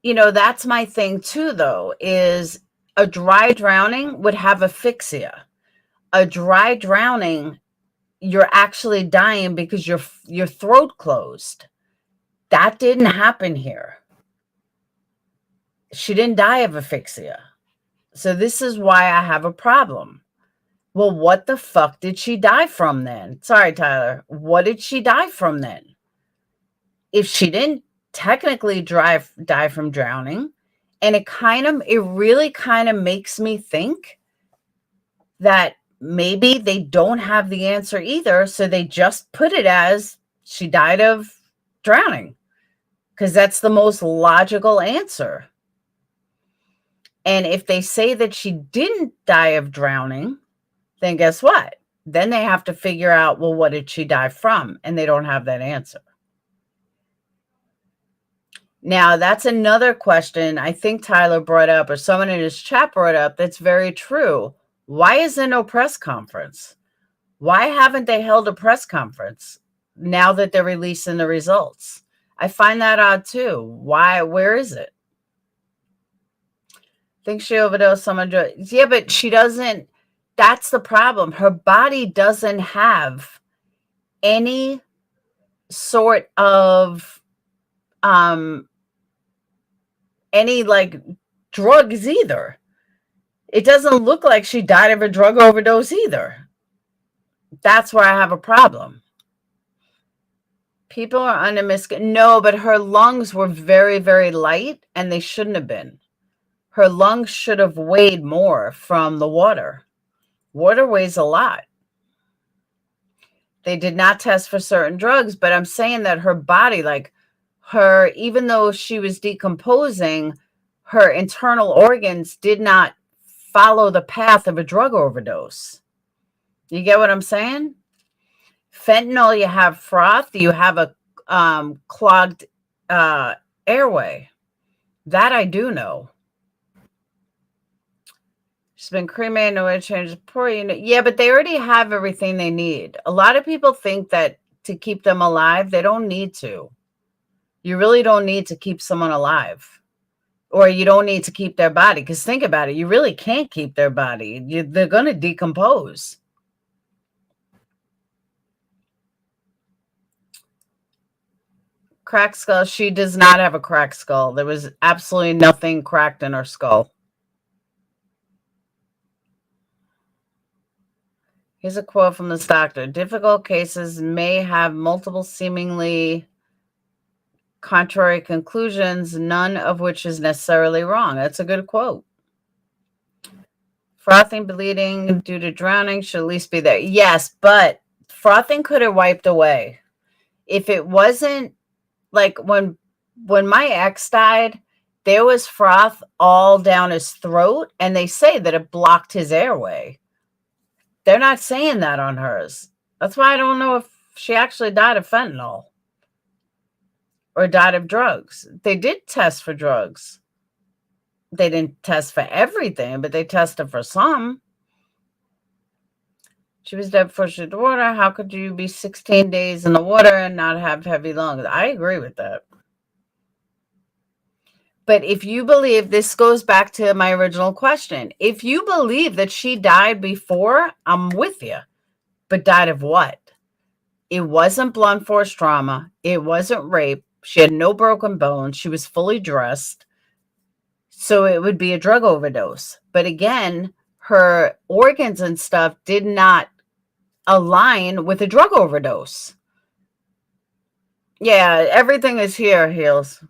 you know, that's my thing too, though, is a dry drowning would have asphyxia. A dry drowning, you're actually dying because your throat closed. That didn't happen here. She didn't die of asphyxia. So this is why I have a problem. Well, what the fuck did she die from then? Sorry, Tyler. What did she die from then? If she didn't technically die from drowning, and it really kind of makes me think that maybe they don't have the answer either, so they just put it as she died of drowning because that's the most logical answer. And if they say that she didn't die of drowning, then guess what? Then they have to figure out, well, what did she die from? And they don't have that answer. Now, that's another question I think Tyler brought up, or someone in his chat brought up, that's very true. Why is there no press conference? Why haven't they held a press conference now that they're releasing the results? I find that odd too. Why? Where is it? Think she overdosed someone. Yeah, but she doesn't. That's the problem. Her body doesn't have any sort of any like drugs either. It doesn't look like she died of a drug overdose either. That's where I have a problem. People are under no, but her lungs were very, very light and they shouldn't have been. Her lungs should have weighed more from the water. Water weighs a lot. They did not test for certain drugs, but I'm saying that her body, like her, even though she was decomposing, her internal organs did not follow the path of a drug overdose. You get what I'm saying? Fentanyl, you have froth, you have a clogged airway. That I do know. She's been cremated, no way to change the poor unit. Yeah, but they already have everything they need. A lot of people think that to keep them alive, they don't need to. You really don't need to keep someone alive. Or you don't need to keep their body. Because think about it, you really can't keep their body. They're going to decompose. Cracked skull. She does not have a cracked skull. There was absolutely nothing cracked in her skull. Here's a quote from this doctor. Difficult cases may have multiple seemingly contrary conclusions, none of which is necessarily wrong. That's a good quote. Frothing, bleeding due to drowning should at least be there. Yes, but frothing could have wiped away. If it wasn't like when my ex died, there was froth all down his throat, and they say that it blocked his airway. They're not saying that on hers. That's why I don't know if she actually died of fentanyl or died of drugs. They did test for drugs. They didn't test for everything, but they tested for some. She was dead before she hit the water. How could you be 16 days in the water and not have heavy lungs? I agree with that. But if you believe, this goes back to my original question. If you believe that she died before, I'm with you. But died of what? It wasn't blunt force trauma. It wasn't rape. She had no broken bones. She was fully dressed. So it would be a drug overdose. But again, her organs and stuff did not align with a drug overdose. Yeah, everything is here, Heels.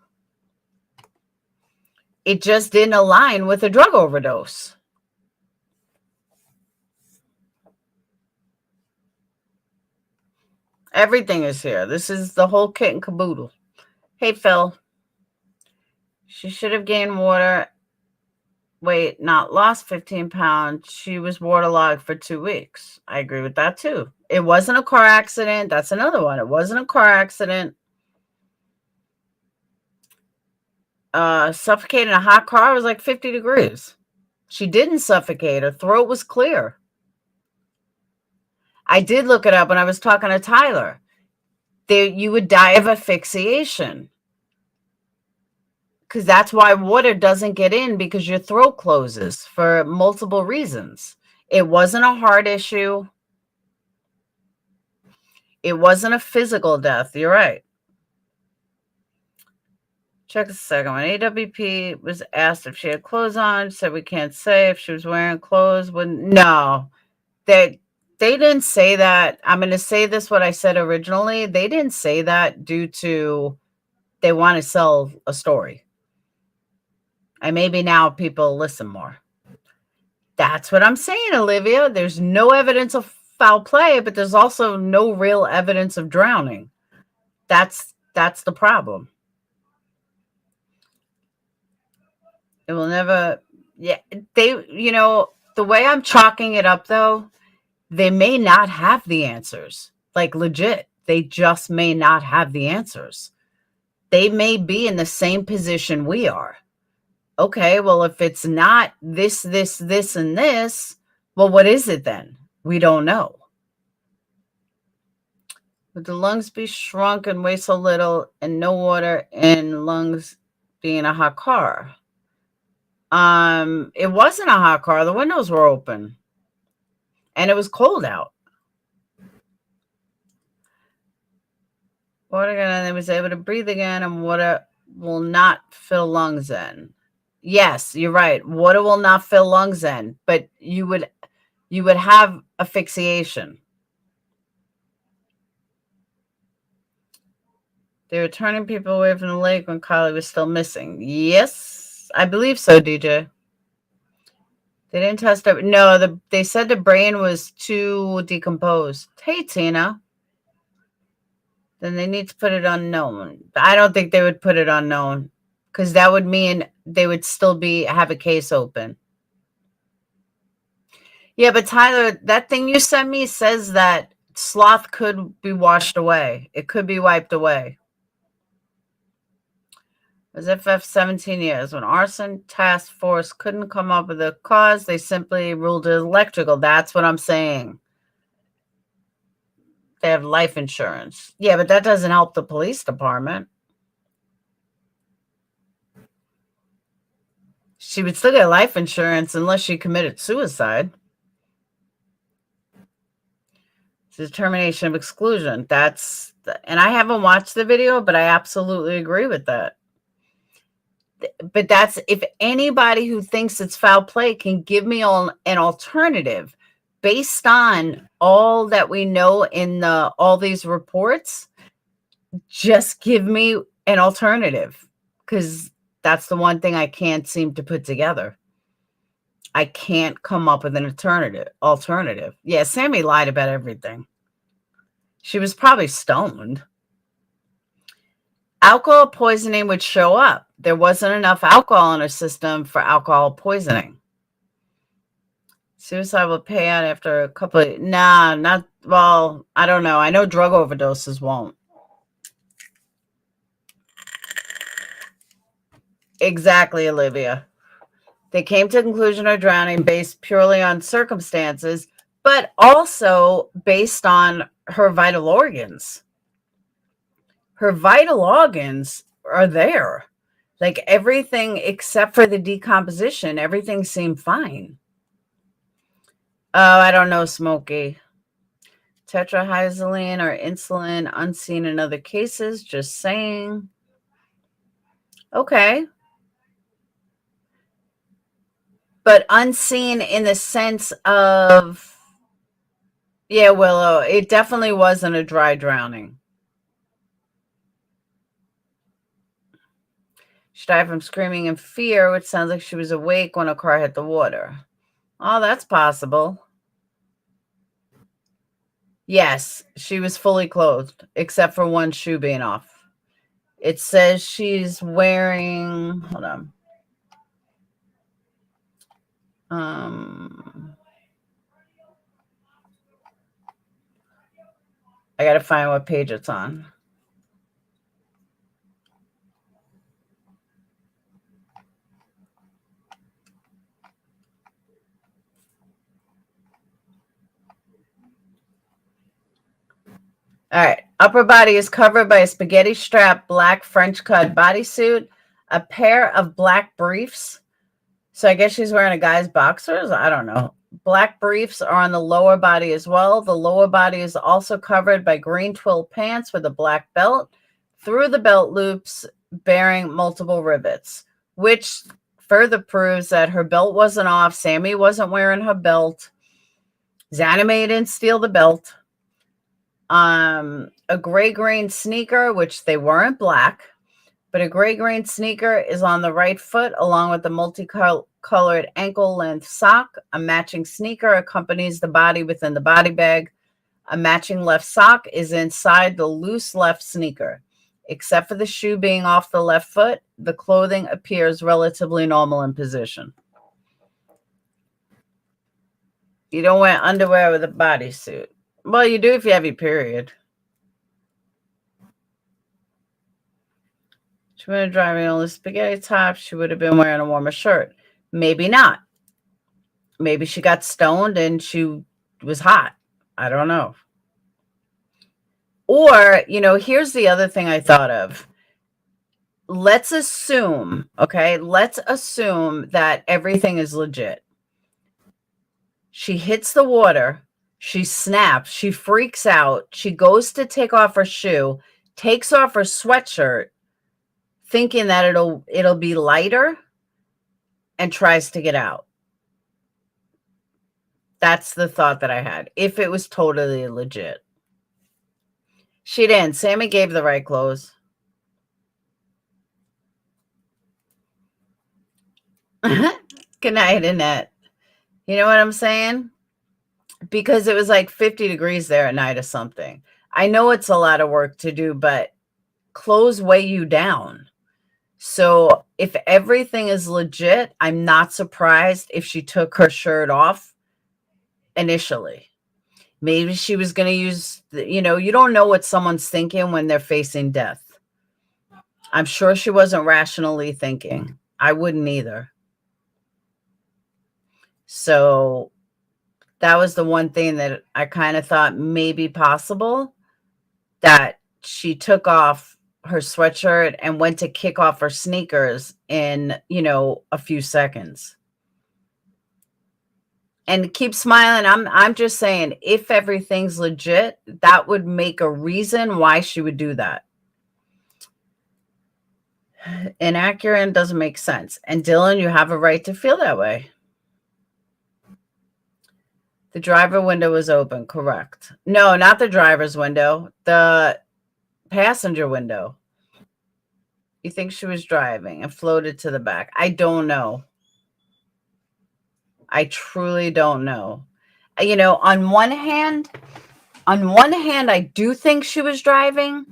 It just didn't align with a drug overdose. Everything is here. This is the whole kit and caboodle. Hey, Phil. She should have gained water. Wait, not lost 15 pounds. She was waterlogged for 2 weeks. I agree with that too. It wasn't a car accident. That's another one. It wasn't a car accident. Suffocated in a hot car was like 50 degrees. She didn't suffocate. Her throat was clear. I did look it up when I was talking to Tyler. You would die of asphyxiation. Because that's why water doesn't get in, because your throat closes for multiple reasons. It wasn't a heart issue. It wasn't a physical death. You're right. Check a second. When AWP was asked if she had clothes on, she said we can't say if she was wearing clothes. No, they didn't say that. I'm going to say this what I said originally. They didn't say that due to they want to sell a story. And maybe now people listen more. That's what I'm saying, Olivia. There's no evidence of foul play, but there's also no real evidence of drowning. That's the problem. It will never, yeah, the way I'm chalking it up though, they may not have the answers. Like legit, they just may not have the answers. They may be in the same position we are. Okay, well, if it's not this, and this, well, what is it then? We don't know. Would the lungs be shrunk and weigh so little and no water in lungs being a hot car? It wasn't a hot car. The windows were open. And it was cold out. Water again, and was able to breathe again, and water will not fill lungs in. Yes, you're right. Water will not fill lungs in, but you would have asphyxiation. They were turning people away from the lake when Kylie was still missing. Yes, I believe so, DJ. They didn't test it. No, they said the brain was too decomposed. Hey, Tina. Then they need to put it unknown. I don't think they would put it unknown, because that would mean they would still have a case open. Yeah, but Tyler, that thing you sent me says that sloth could be washed away. It could be wiped away. It was FF 17 years. When arson task force couldn't come up with a cause, they simply ruled it electrical. That's what I'm saying. They have life insurance. Yeah, but that doesn't help the police department. She would still get life insurance unless she committed suicide. Determination of exclusion. That's and I haven't watched the video, but I absolutely agree with that. But that's, if anybody who thinks it's foul play can give me an alternative based on all that we know in all these reports, just give me an alternative, because that's the one thing I can't seem to put together. I can't come up with an alternative. Yeah, Sammy lied about everything. She was probably stoned. Alcohol poisoning would show up. There wasn't enough alcohol in her system for alcohol poisoning. Suicide will pay out after a couple of, well, I don't know. I know drug overdoses won't. Exactly, Olivia. They came to the conclusion of drowning based purely on circumstances, but also based on her vital organs. Her vital organs are there. Like everything except for the decomposition, everything seemed fine. Oh, I don't know, Smokey. Tetrahyzolene or insulin unseen in other cases, just saying. Okay. But unseen in the sense of, yeah, Willow, it definitely wasn't a dry drowning. She died from screaming in fear, which sounds like she was awake when a car hit the water. Oh, that's possible. Yes, she was fully clothed, except for one shoe being off. It says she's wearing, hold on. I got to find what page it's on. All right. Upper body is covered by a spaghetti strap black French cut bodysuit, a pair of black briefs. So I guess she's wearing a guy's boxers. I don't know. Black briefs are on the lower body as well. The lower body is also covered by green twill pants with a black belt through the belt loops bearing multiple rivets, which further proves that her belt wasn't off. Sammy wasn't wearing her belt. Zanime didn't steal the belt. A gray-green sneaker, which they weren't black, but a gray-green sneaker is on the right foot along with the multicolored ankle-length sock. A matching sneaker accompanies the body within the body bag. A matching left sock is inside the loose left sneaker. Except for the shoe being off the left foot, the clothing appears relatively normal in position. You don't wear underwear with a bodysuit. Well, you do if you have your period. She would have been driving on the spaghetti top. She would have been wearing a warmer shirt. Maybe not. Maybe she got stoned and she was hot. I don't know. Or, here's the other thing I thought of. Let's assume that everything is legit. She hits the water. She snaps. She freaks out. She goes to take off her shoe, takes off her sweatshirt, thinking that it'll be lighter, and tries to get out. That's the thought that I had. If it was totally legit. She didn't. Sammy gave the right clothes. Good night, Annette. You know what I'm saying? Because it was like 50 degrees there at night or something. I know it's a lot of work to do, but clothes weigh you down. So if everything is legit, I'm not surprised if she took her shirt off initially. Maybe she was going to use, you don't know what someone's thinking when they're facing death. I'm sure she wasn't rationally thinking. I wouldn't either. So that was the one thing that I kind of thought may be possible, that she took off her sweatshirt and went to kick off her sneakers in, a few seconds. And keep smiling. I'm just saying, if everything's legit, that would make a reason why she would do that. Inaccurate and doesn't make sense. And Dylan, you have a right to feel that way. The driver window was open, correct. No, not the driver's window. The passenger window. You think she was driving and floated to the back? I don't know. I truly don't know. You know, on one hand, I do think she was driving.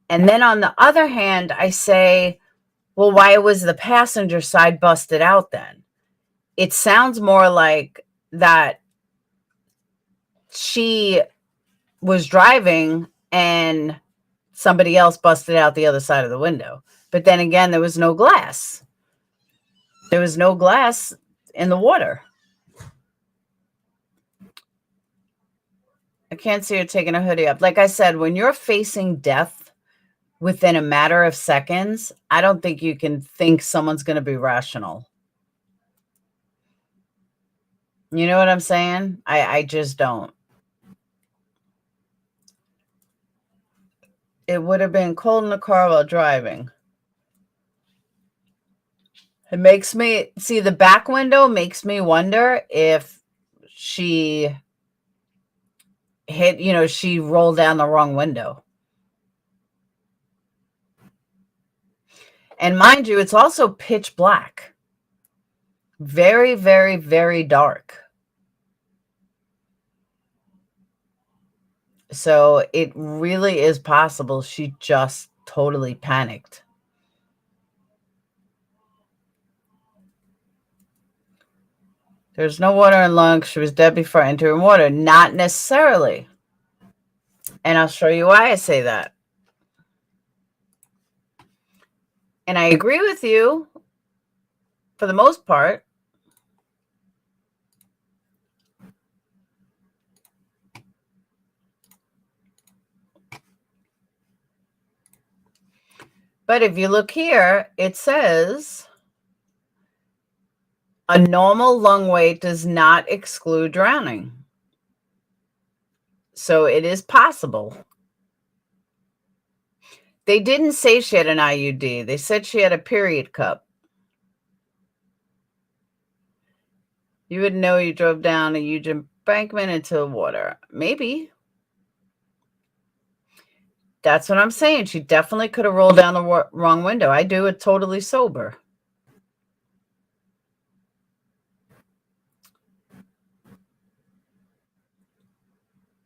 And then on the other hand, I say, well, why was the passenger side busted out then? It sounds more like that she was driving and somebody else busted out the other side of the window. But then again, there was no glass. There was no glass in the water. I can't see her taking a hoodie up. Like I said, when you're facing death within a matter of seconds, I don't think you can think someone's going to be rational. You know what I'm saying? I just don't. It would have been cold in the car while driving. It makes me see the back window makes me wonder if she hit, you know, she rolled down the wrong window. And mind you, it's also pitch black. Very, very, very dark. So it really is possible she just totally panicked. There's no water in lungs. She was dead before entering water. Not necessarily. And I'll show you why I say that. And I agree with you for the most part. But if you look here, it says a normal lung weight does not exclude drowning. So it is possible. They didn't say she had an IUD. They said she had a period cup. You would know you drove down a huge embankment into the water. Maybe. That's what I'm saying. She definitely could have rolled down the wrong window. I do it totally sober.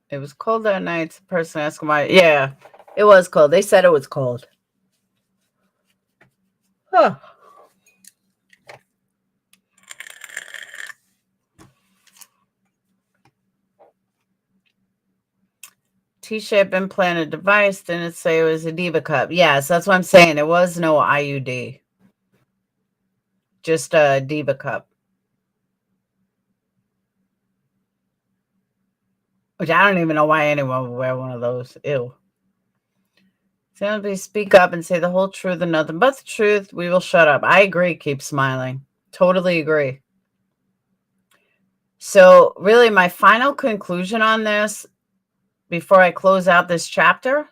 It was cold that night. The person asked why. Yeah, it was cold. They said it was cold. Huh. T-shaped implanted device. Didn't say it was a Diva cup. Yes, that's what I'm saying. It was no IUD. Just a Diva cup. Which I don't even know why anyone would wear one of those. Ew. Simply speak up and say the whole truth and nothing but the truth. We will shut up. I agree. Keep smiling. Totally agree. So really my final conclusion on this before I close out this chapter,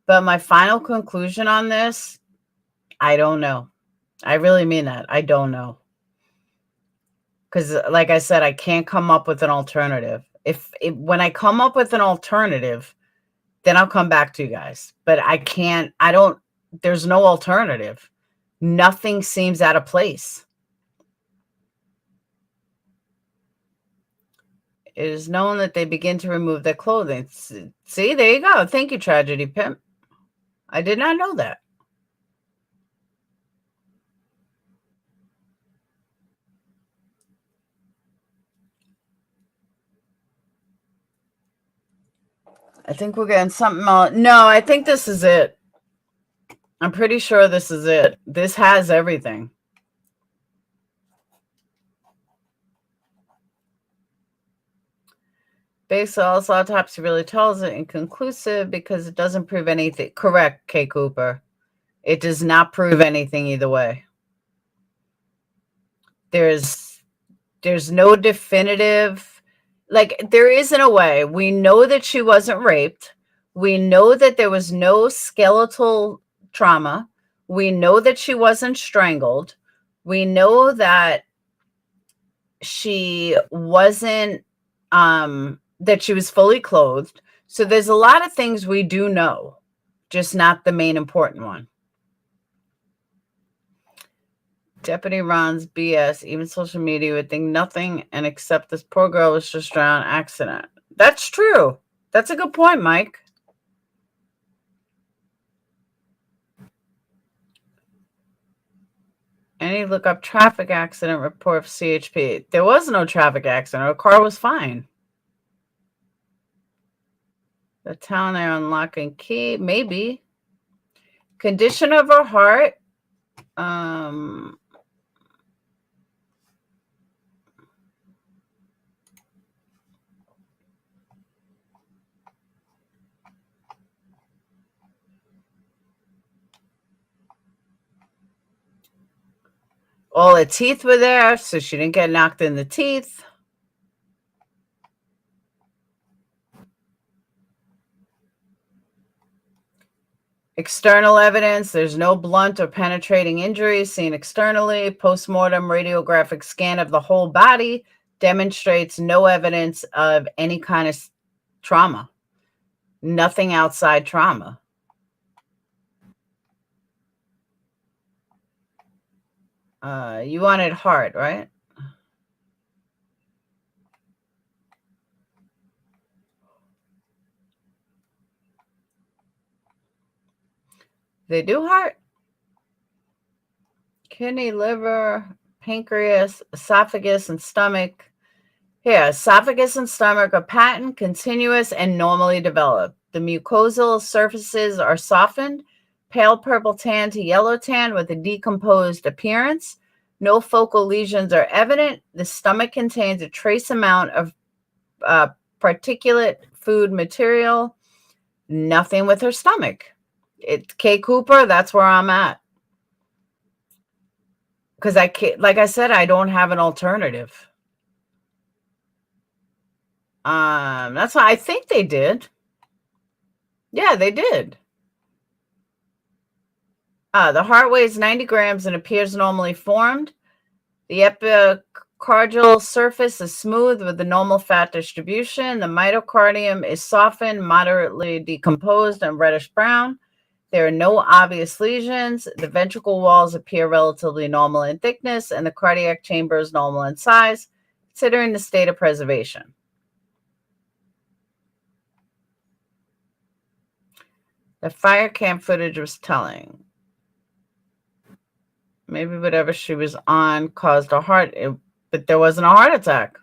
but my final conclusion on this, I don't know. I really mean that. I don't know. Because like I said, I can't come up with an alternative. When I come up with an alternative, then I'll come back to you guys. But there's no alternative. Nothing seems out of place. It is known that they begin to remove their clothing. See, there you go. Thank you, Tragedy Pimp. I did not know that. I think we're getting something else. No, I think this is it. I'm pretty sure this is it. This has everything. Basel's autopsy really tells it inconclusive because it doesn't prove anything. Correct, K. Cooper. It does not prove anything either way. There's There's no definitive, like, there isn't a way. We know that she wasn't raped. We know that there was no skeletal trauma. We know that she wasn't strangled. We know that she wasn't, that she was fully clothed. So there's a lot of things we do know, just not the main important one. Deputy Ron's BS. Even social media would think nothing and accept this poor girl was just drowned accident. That's true. That's a good point, Mike. Any look up traffic accident report for CHP. There was no traffic accident. Her car was fine. The town there unlocking key. Maybe. Condition of her heart. All her teeth were there, so she didn't get knocked in the teeth. External evidence, there's no blunt or penetrating injuries seen externally. Postmortem radiographic scan of the whole body demonstrates no evidence of any kind of trauma. Nothing outside trauma. You wanted heart, right? They do heart. Kidney, liver, pancreas, esophagus, and stomach. Here, esophagus and stomach are patent, continuous, and normally developed. The mucosal surfaces are softened, pale purple tan to yellow tan with a decomposed appearance. No focal lesions are evident. The stomach contains a trace amount of particulate food material. Nothing with her stomach. It's K. Cooper. That's where I'm at. Because I can't, like I said, I don't have an alternative. That's why I think they did. Yeah, they did. The heart weighs 90 grams and appears normally formed. The epicardial surface is smooth with the normal fat distribution. The myocardium is softened, moderately decomposed, and reddish brown. There are no obvious lesions. The ventricle walls appear relatively normal in thickness, and the cardiac chamber is normal in size, considering the state of preservation. The fire cam footage was telling. Maybe whatever she was on caused a heart, but there wasn't a heart attack.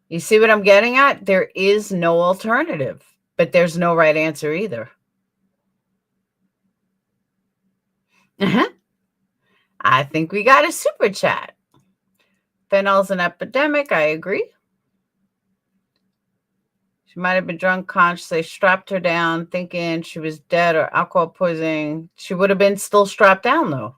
You see what I'm getting at? There is no alternative, but there's no right answer either. I think we got a super chat. Fentanyl's an epidemic. I agree. She might have been drunk, conscious. They strapped her down thinking she was dead or alcohol poisoning. She would have been still strapped down, though.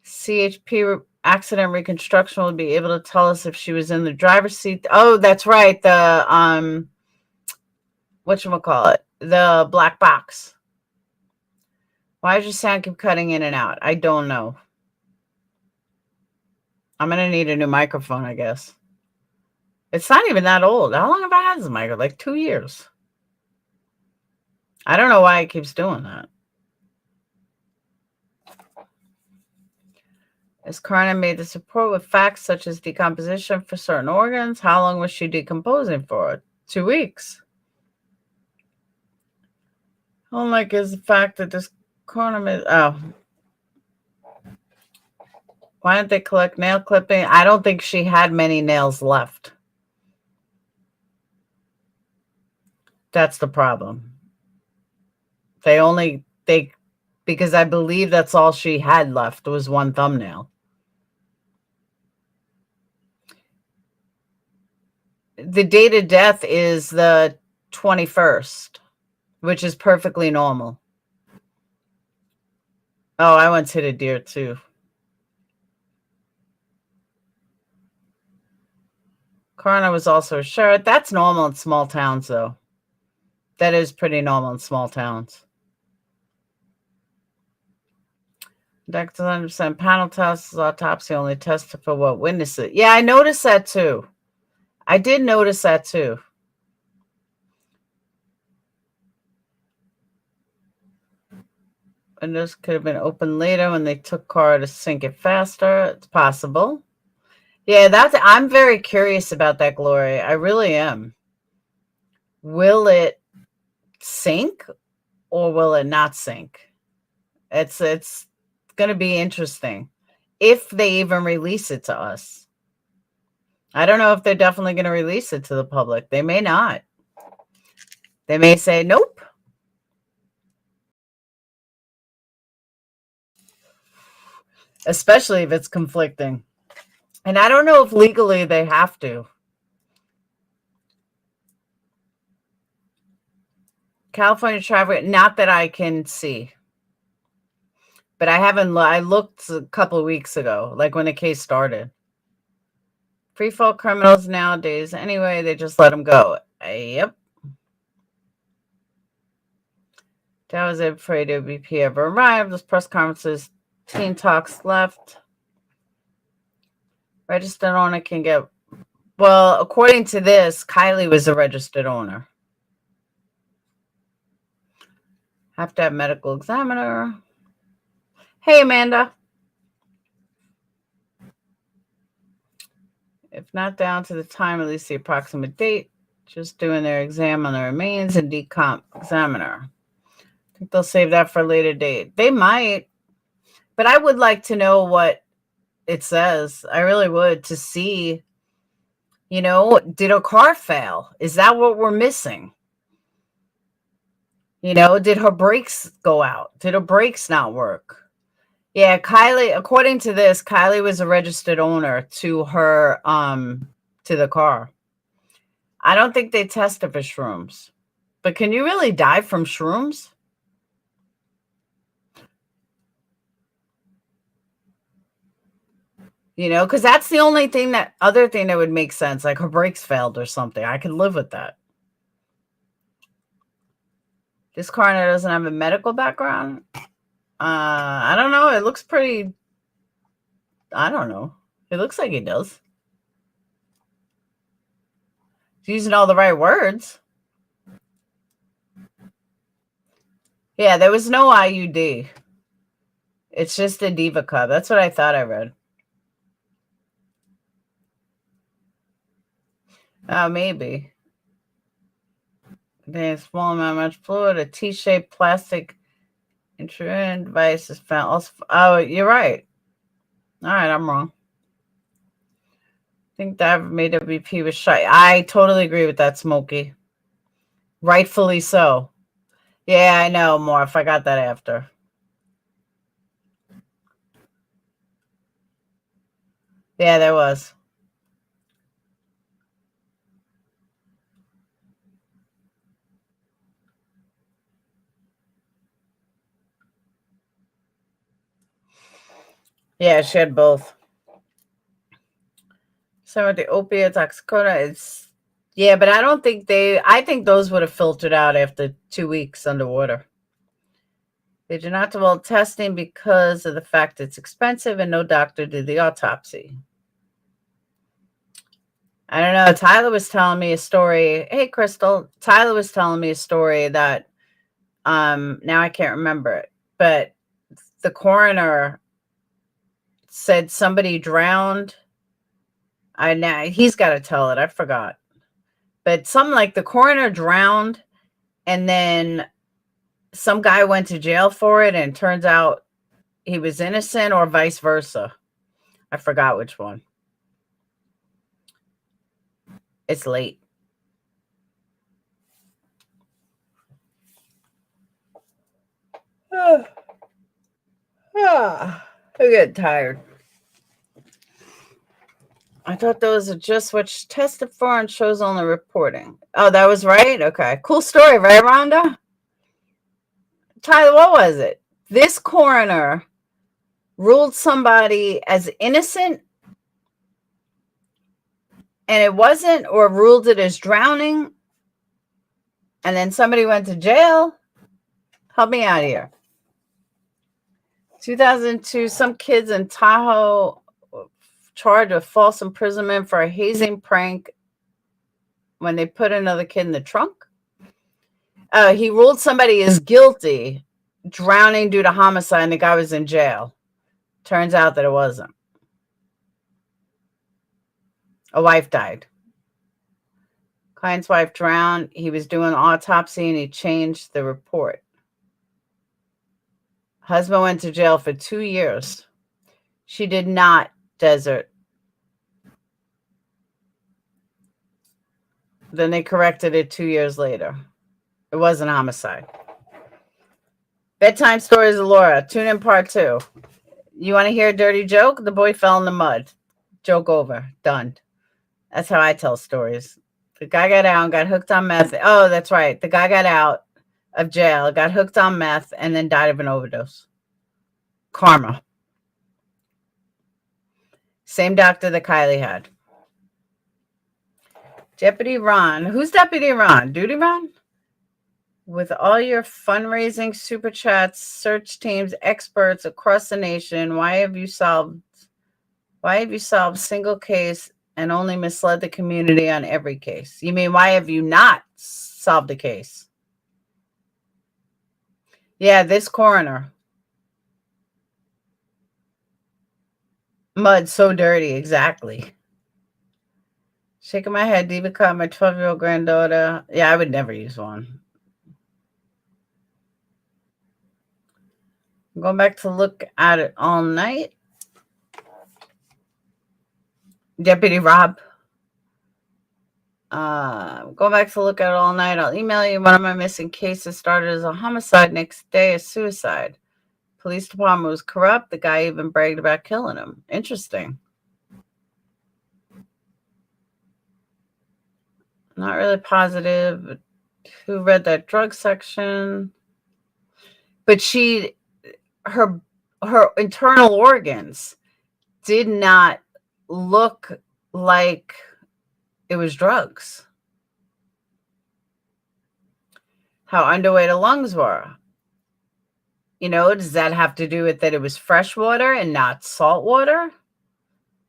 CHP accident reconstruction will be able to tell us if she was in the driver's seat. Oh, that's right. The, whatchamacallit? The black box. Why does your sound keep cutting in and out? I don't know. I'm going to need a new microphone, I guess. It's not even that old. How long have I had this microphone? Like 2 years. I don't know why it keeps doing that. As Karna made the report with facts such as decomposition for certain organs, how long was she decomposing for? 2 weeks. Unlike is the fact that this Karna made, why didn't they collect nail clipping? I don't think she had many nails left. That's the problem. Because I believe that's all she had left was one thumbnail. The date of death is the 21st, which is perfectly normal. Oh, I once hit a deer too. Coroner was also a sheriff. That's normal in small towns, though. That is pretty normal in small towns. Doctors 100% panel tests, autopsy only tested for what witnesses. Yeah, I noticed that too. I did notice that too. Windows could have been open later when they took car to sink it faster. It's possible. Yeah, I'm very curious about that, Glory. I really am. Will it sink or will it not sink? It's going to be interesting if they even release it to us. I don't know if they're definitely going to release it to the public. They may not. They may say, nope. Especially if it's conflicting. And I don't know if legally they have to. California traffic, not that I can see. But I haven't, I looked a couple of weeks ago, like when the case started. Free fall criminals nowadays, anyway, they just let them go. Yep. That was it before AWP ever arrived. Those press conferences, teen talks left. Registered owner can get, well, according to this, Kylie was a registered owner. Have to have medical examiner. Hey, Amanda. If not down to the time, at least the approximate date. Just doing their exam on the remains and decomp examiner. I think they'll save that for a later date. They might. But I would like to know what it says. I really would, to see, you know, did her car fail? Is that what we're missing? You know, did her brakes go out? Did her brakes not work? Yeah, Kylie, according to this, Kylie was a registered owner to her, to the car. I don't think they tested for shrooms. But can you really die from shrooms? You know, because that's the only thing other thing that would make sense. Like her brakes failed or something. I could live with that. This coroner doesn't have a medical background. I don't know. It looks pretty. I don't know. It looks like he does. He's using all the right words. Yeah, there was no IUD. It's just a Diva Cup. That's what I thought I read. Oh, maybe. A small amount of much fluid, a T-shaped plastic intrusion device is found. Also, oh, you're right. All right, I'm wrong. I think that AWP was shy. I totally agree with that, Smokey. Rightfully so. Yeah, I know, Morph. I got that after. Yeah, there was. Yeah, she had both. So with the opiate toxicota, it's, yeah, but I don't think I think those would have filtered out after 2 weeks underwater. They do not do all testing because of the fact it's expensive and no doctor did the autopsy. I don't know. Tyler was telling me a story. Hey, Crystal. Tyler was telling me a story that now I can't remember it, but the coroner said somebody drowned. He's got to tell it. I forgot. But something like the coroner drowned and then some guy went to jail for it and it turns out he was innocent, or vice versa. I forgot which one. It's late. I get tired. I thought those are just what's tested for and shows only reporting. Oh, that was right? Okay. Cool story, right, Rhonda? Tyler, what was it? This coroner ruled somebody as innocent and it wasn't, or ruled it as drowning, and then somebody went to jail. Help me out here. 2002, some kids in Tahoe charged with false imprisonment for a hazing prank when they put another kid in the trunk. He ruled somebody as guilty, drowning due to homicide, and the guy was in jail. Turns out that it wasn't. A wife died. Client's wife drowned. He was doing an autopsy and he changed the report. Husband went to jail for 2 years. She did not desert. Then they corrected it 2 years later. It wasn't homicide. Bedtime stories of Laura. Tune in part 2. You want to hear a dirty joke? The boy fell in the mud. Joke over. Done. That's how I tell stories. The guy got out and got hooked on meth. Oh, that's right. The guy got out of jail, got hooked on meth, and then died of an overdose. Karma. Same doctor that Kylie had. Deputy Ron. Who's Deputy Ron? Duty Ron? With all your fundraising, super chats, search teams, experts across the nation, why have you solved single case and only misled the community on every case? You mean, why have you not solved a case? Yeah, this coroner. Mud so dirty, exactly. Shaking my head, Diva caught my 12-year-old granddaughter. Yeah, I would never use one. I'm going back to look at it all night. Deputy Rob. Go back to look at it all night. I'll email you. One of my missing cases started as a homicide, next day a suicide. Police department was corrupt. The guy even bragged about killing him. Interesting. Not really positive. Who read that drug section? But her internal organs did not look like it was drugs. How underweight her lungs were. Does that have to do with that it was fresh water and not salt water?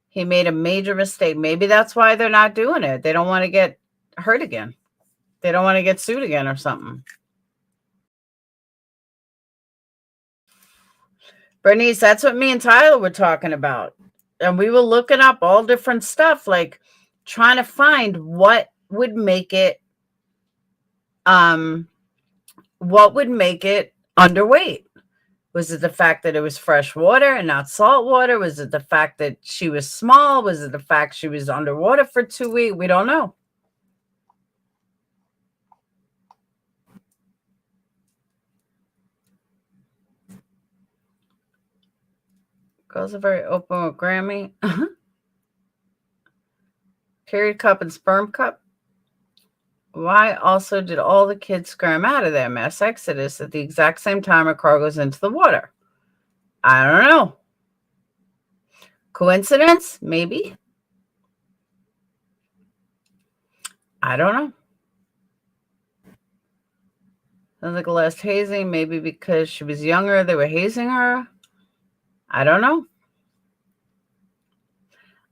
He made a major mistake. Maybe that's why they're not doing it. They don't want to get hurt again. They don't want to get sued again or something. Bernice, that's what me and Tyler were talking about. And we were looking up all different stuff, like trying to find what would make it underweight. Was it the fact that it was fresh water and not salt water? Was it the fact that she was small? Was it the fact she was underwater for 2 weeks? We don't know. Girls are very open with Grammy. Period cup and sperm cup. Why also did all the kids scram out of there? Mass exodus at the exact same time a car goes into the water. I don't know. Coincidence? Maybe. I don't know. Sounds like a last hazing. Maybe because she was younger, they were hazing her. I don't know.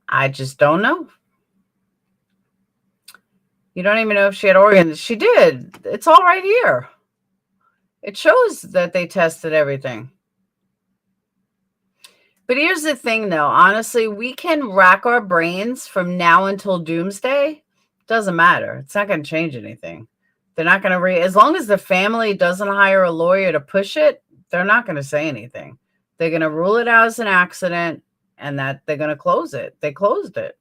I just don't know. You don't even know if she had organs. She did. It's all right here. It shows that they tested everything. But here's the thing, though. Honestly, we can rack our brains from now until doomsday. Doesn't matter. It's not going to change anything. They're not going to as long as the family doesn't hire a lawyer to push it, they're not going to say anything. They're going to rule it out as an accident, and that they're going to close it. They closed it.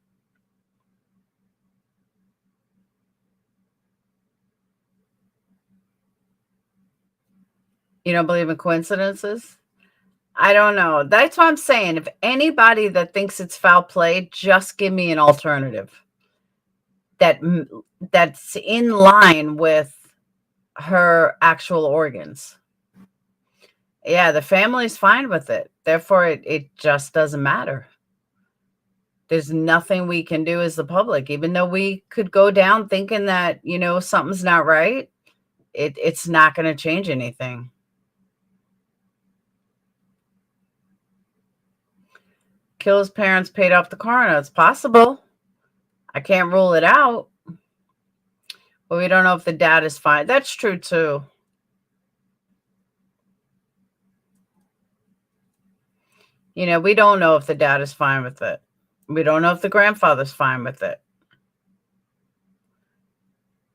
You don't believe in coincidences? I don't know. That's what I'm saying. If anybody that thinks it's foul play, just give me an alternative that's in line with her actual organs. Yeah, the family's fine with it. Therefore, it just doesn't matter. There's nothing we can do as the public, even though we could go down thinking that, you know, something's not right. It's not going to change anything. Kill's parents paid off the coroner. It's possible. I can't rule it out. But we don't know if the dad is fine. That's true, too. You know, we don't know if the dad is fine with it. We don't know if the grandfather's fine with it.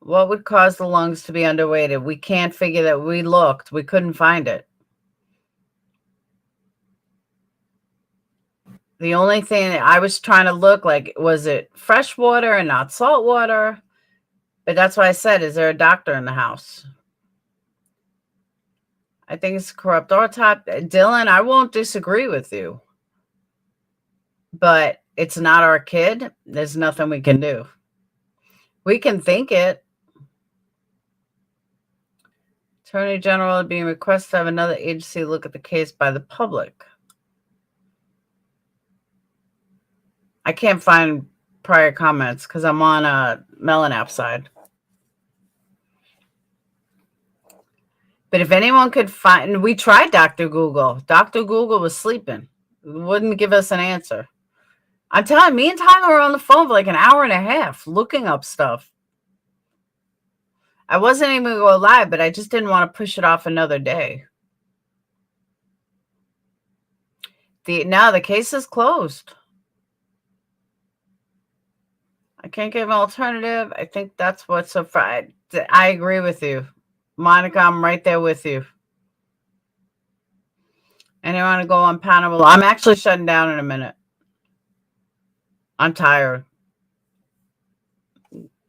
What would cause the lungs to be underweighted? We can't figure that. We looked. We couldn't find it. The only thing that I was trying to look like, was it fresh water and not salt water? But that's why I said, is there a doctor in the house? I think it's corrupt autopsy. Dylan, I won't disagree with you. But it's not our kid. There's nothing we can do. We can think it. Attorney General being requested to have another agency look at the case by the public. I can't find prior comments because I'm on a Melon app side. But if anyone could find, we tried Dr. Google. Dr. Google was sleeping. Wouldn't give us an answer. I'm telling you, me and Tyler were on the phone for like an hour and a half looking up stuff. I wasn't even going to go live, but I just didn't want to push it off another day. The case is closed. I can't give an alternative. I think that's what's so far. I agree with you. Monica, I'm right there with you. And I want to go on panel. I'm actually shutting down in a minute. I'm tired.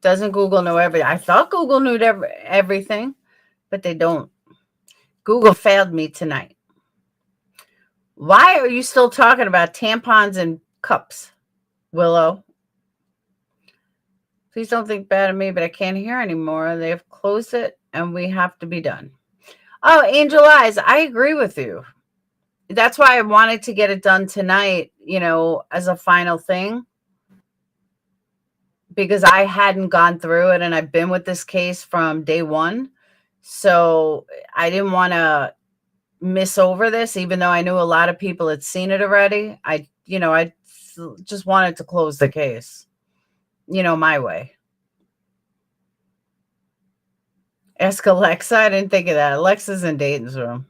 Doesn't Google know everything? I thought Google knew everything, but they don't. Google failed me tonight. Why are you still talking about tampons and cups, Willow? Please don't think bad of me, but I can't hear anymore. They have closed it, and we have to be done. Oh, Angel Eyes, I agree with you. That's why I wanted to get it done tonight, you know, as a final thing. Because I hadn't gone through it, and I've been with this case from day one. So I didn't want to miss over this, even though I knew a lot of people had seen it already. I just wanted to close the case, you know, my way. Ask Alexa. I didn't think of that. Alexa's in Dayton's room.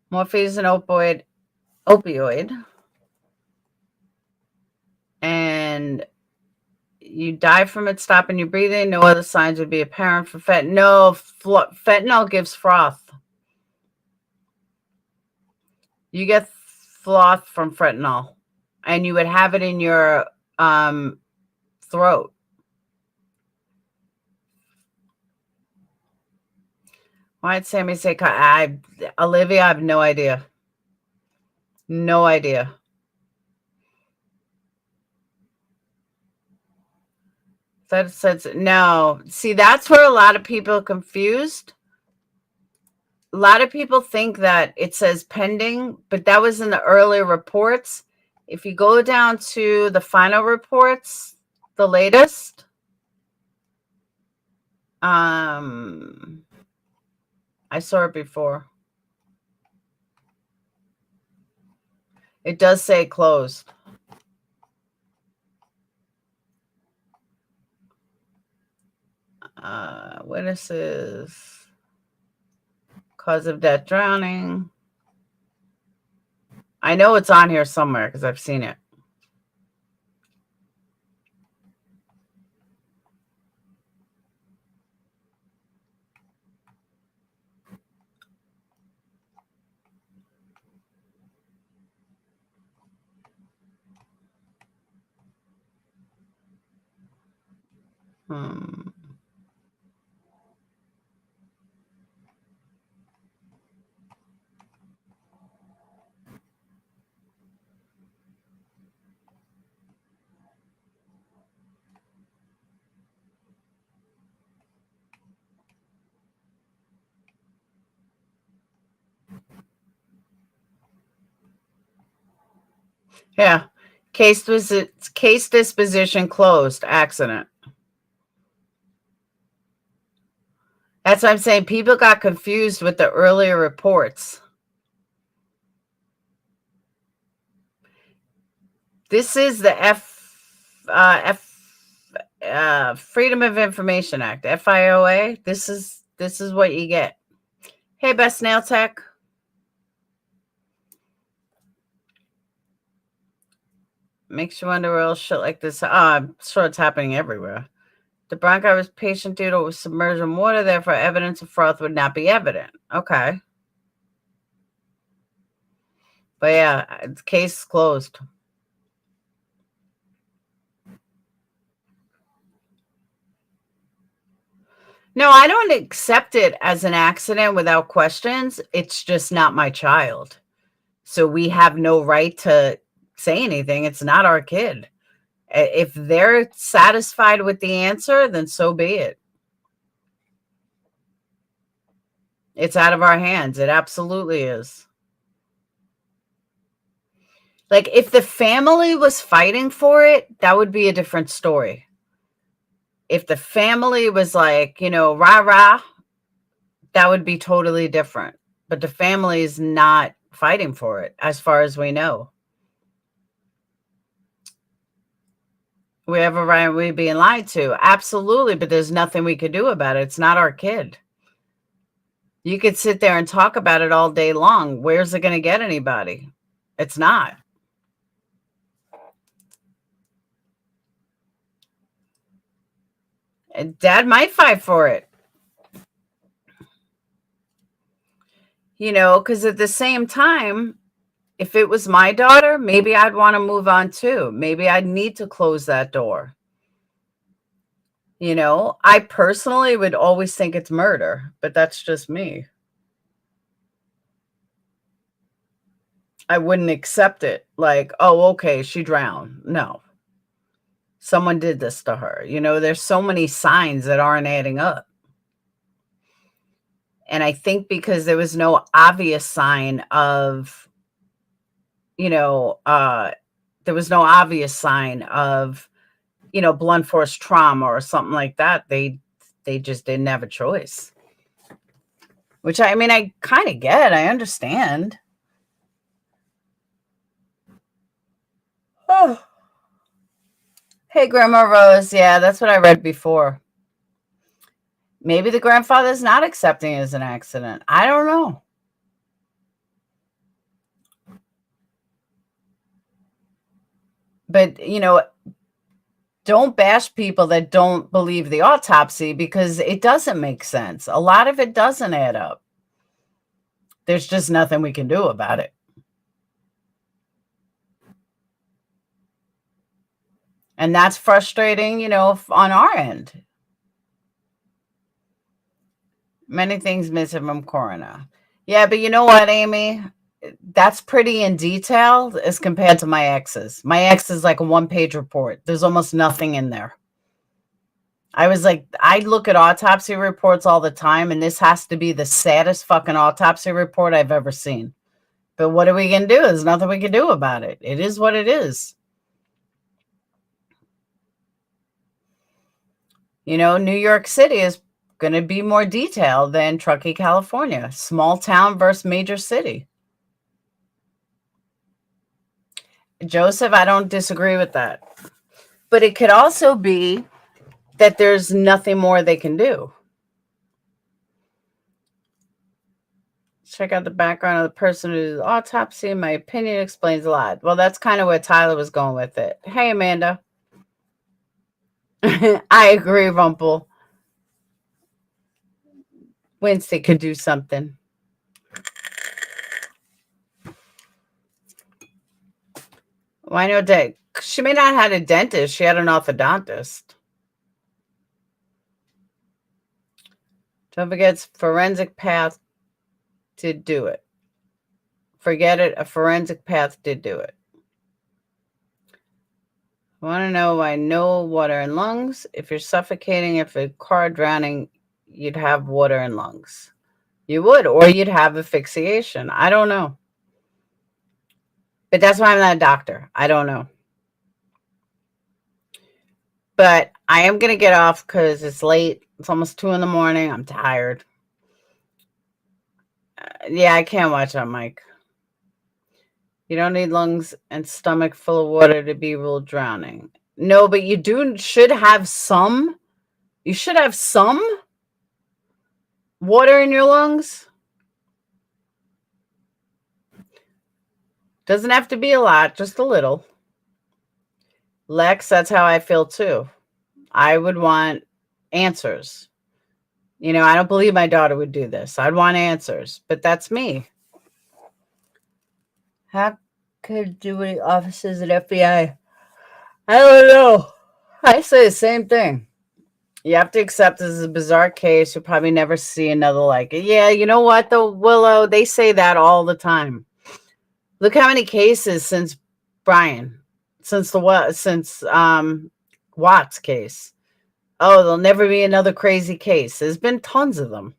Morphine is an opioid. And you die from it stopping your breathing. No other signs would be apparent for fentanyl. No, fentanyl gives froth. You get froth from fentanyl, and you would have it in your throat. Why did Sammy say, Olivia, I have no idea. No idea. That says no. See, that's where a lot of people are confused. A lot of people think that it says pending, but that was in the earlier reports. If you go down to the final reports, the latest, I saw it before. It does say closed. Witnesses, cause of death, drowning. I know it's on here somewhere because I've seen it. Yeah. Case disposition closed. Accident. That's what I'm saying. People got confused with the earlier reports. This is the Freedom of Information Act, FIOA. This is what you get. Hey, Best Nail Tech. Makes you wonder where else shit like this. I'm sure it's happening everywhere. The Bronco was patient due to submerged in water, therefore evidence of fraud would not be evident. Okay. But yeah, the case is closed. No, I don't accept it as an accident without questions. It's just not my child. So we have no right to say anything. It's not our kid. If they're satisfied with the answer, then so be it. It's out of our hands. It absolutely is. Like, if the family was fighting for it, that would be a different story. If the family was like, rah, rah, that would be totally different. But the family is not fighting for it, as far as we know. We have a right, we're being lied to. Absolutely, but there's nothing we could do about it. It's not our kid. You could sit there and talk about it all day long. Where's it going to get anybody? It's not. And Dad might fight for it. Because at the same time, if it was my daughter, maybe I'd want to move on too. Maybe I'd need to close that door. I personally would always think it's murder, but that's just me. I wouldn't accept it like, oh, okay, she drowned. No. Someone did this to her. There's so many signs that aren't adding up. And I think because there was no obvious sign of, there was no obvious sign of, blunt force trauma or something like that. They just didn't have a choice. Which I kind of get. I understand. Oh. Hey, Grandma Rose. Yeah, that's what I read before. Maybe the grandfather's not accepting it as an accident. I don't know. But, don't bash people that don't believe the autopsy because it doesn't make sense. A lot of it doesn't add up. There's just nothing we can do about it. And that's frustrating, on our end. Many things missing from coroner. Yeah, but you know what, Amy? That's pretty in detail as compared to my ex's. My ex is like a one-page report. There's almost nothing in there. I was like, I look at autopsy reports all the time, and this has to be the saddest fucking autopsy report I've ever seen. But what are we going to do? There's nothing we can do about it. It is what it is. New York City is going to be more detailed than Truckee, California. Small town versus major city. Joseph, I don't disagree with that. But it could also be that there's nothing more they can do. Check out the background of the person who's autopsy. In my opinion, explains a lot. Well, that's kind of where Tyler was going with it. Hey, Amanda. I agree, Rumpel. Wednesday could do something. Why no day? She may not have had a dentist. She had an orthodontist. Don't forget, forensic path did do it. Forget it. A forensic path did do it. I want to know why no water in lungs. If you're suffocating, if a car drowning, you'd have water in lungs. You would, or you'd have asphyxiation. I don't know. But that's why I'm not a doctor. I don't know. But I am going to get off because it's late. It's almost 2 in the morning. I'm tired. Yeah, I can't watch that, Mike. You don't need lungs and stomach full of water to be ruled drowning. No, but you should have some. You should have some water in your lungs. Doesn't have to be a lot, just a little. Lex, that's how I feel too. I would want answers. You know, I don't believe my daughter would do this. I'd want answers, but that's me. How could duty officers at FBI? I don't know. I say the same thing. You have to accept this is a bizarre case. You'll probably never see another like it. Yeah, you know what, though, Willow? They say that all the time. Look how many cases since Brian, since Watt's case. Oh, there'll never be another crazy case. There's been tons of them.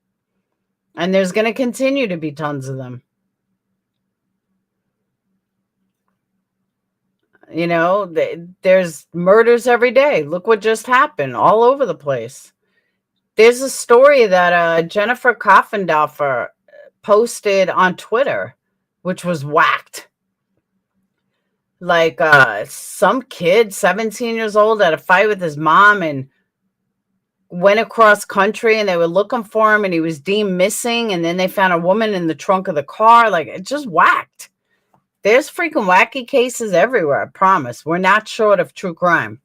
And there's going to continue to be tons of them. You know, there's murders every day. Look what just happened all over the place. There's a story that Jennifer Coffendorfer posted on Twitter, which was whacked. Like some kid, 17 years old, had a fight with his mom and went across country, and they were looking for him, and he was deemed missing. And then they found a woman in the trunk of the car. Like, it just whacked. There's freaking wacky cases everywhere. I promise. We're not short of true crime.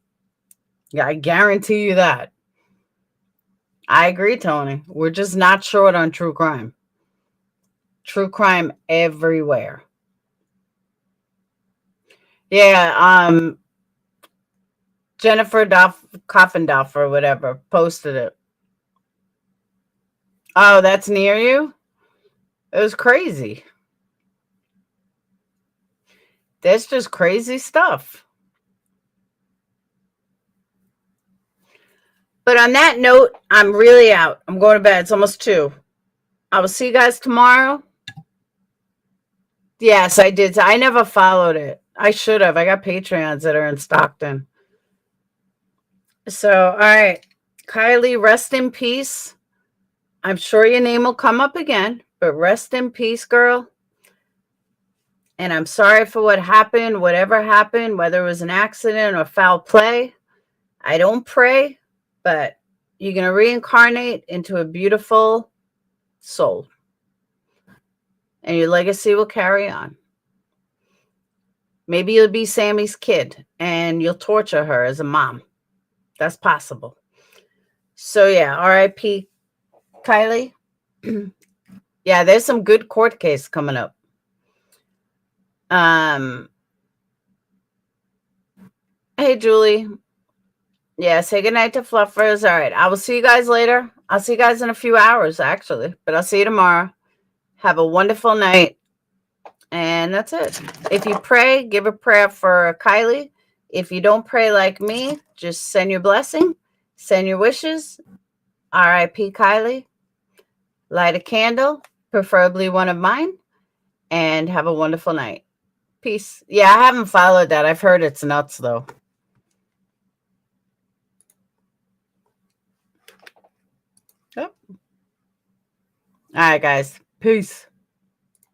Yeah, I guarantee you that. I agree, Tony. We're just not short on true crime. True crime everywhere. Yeah, Jennifer Coffendorfer or whatever posted it. Oh, that's near you? It was crazy. That's just crazy stuff. But on that note, I'm really out. I'm going to bed. It's almost 2. I will see you guys tomorrow. Yes, I did. I never followed it. I should have. I got Patreons that are in Stockton. So, all right. Kylie, rest in peace. I'm sure your name will come up again, but rest in peace, girl. And I'm sorry for what happened, whatever happened, whether it was an accident or foul play. I don't pray, but you're going to reincarnate into a beautiful soul. And your legacy will carry on. Maybe you'll be Sammy's kid and you'll torture her as a mom. That's possible. So, yeah, R.I.P. Kylie. Yeah, there's some good court case coming up. Hey, Julie. Yeah, say goodnight to Fluffers. All right, I will see you guys later. I'll see you guys in a few hours, actually. But I'll see you tomorrow. Have a wonderful night. And that's it. If you pray, give a prayer for Kylie. If you don't pray like me, just send your blessing. Send your wishes. R.I.P. Kylie. Light a candle, preferably one of mine. And have a wonderful night. Peace. Yeah, I haven't followed that. I've heard it's nuts, though. Yep. All right, guys. Peace.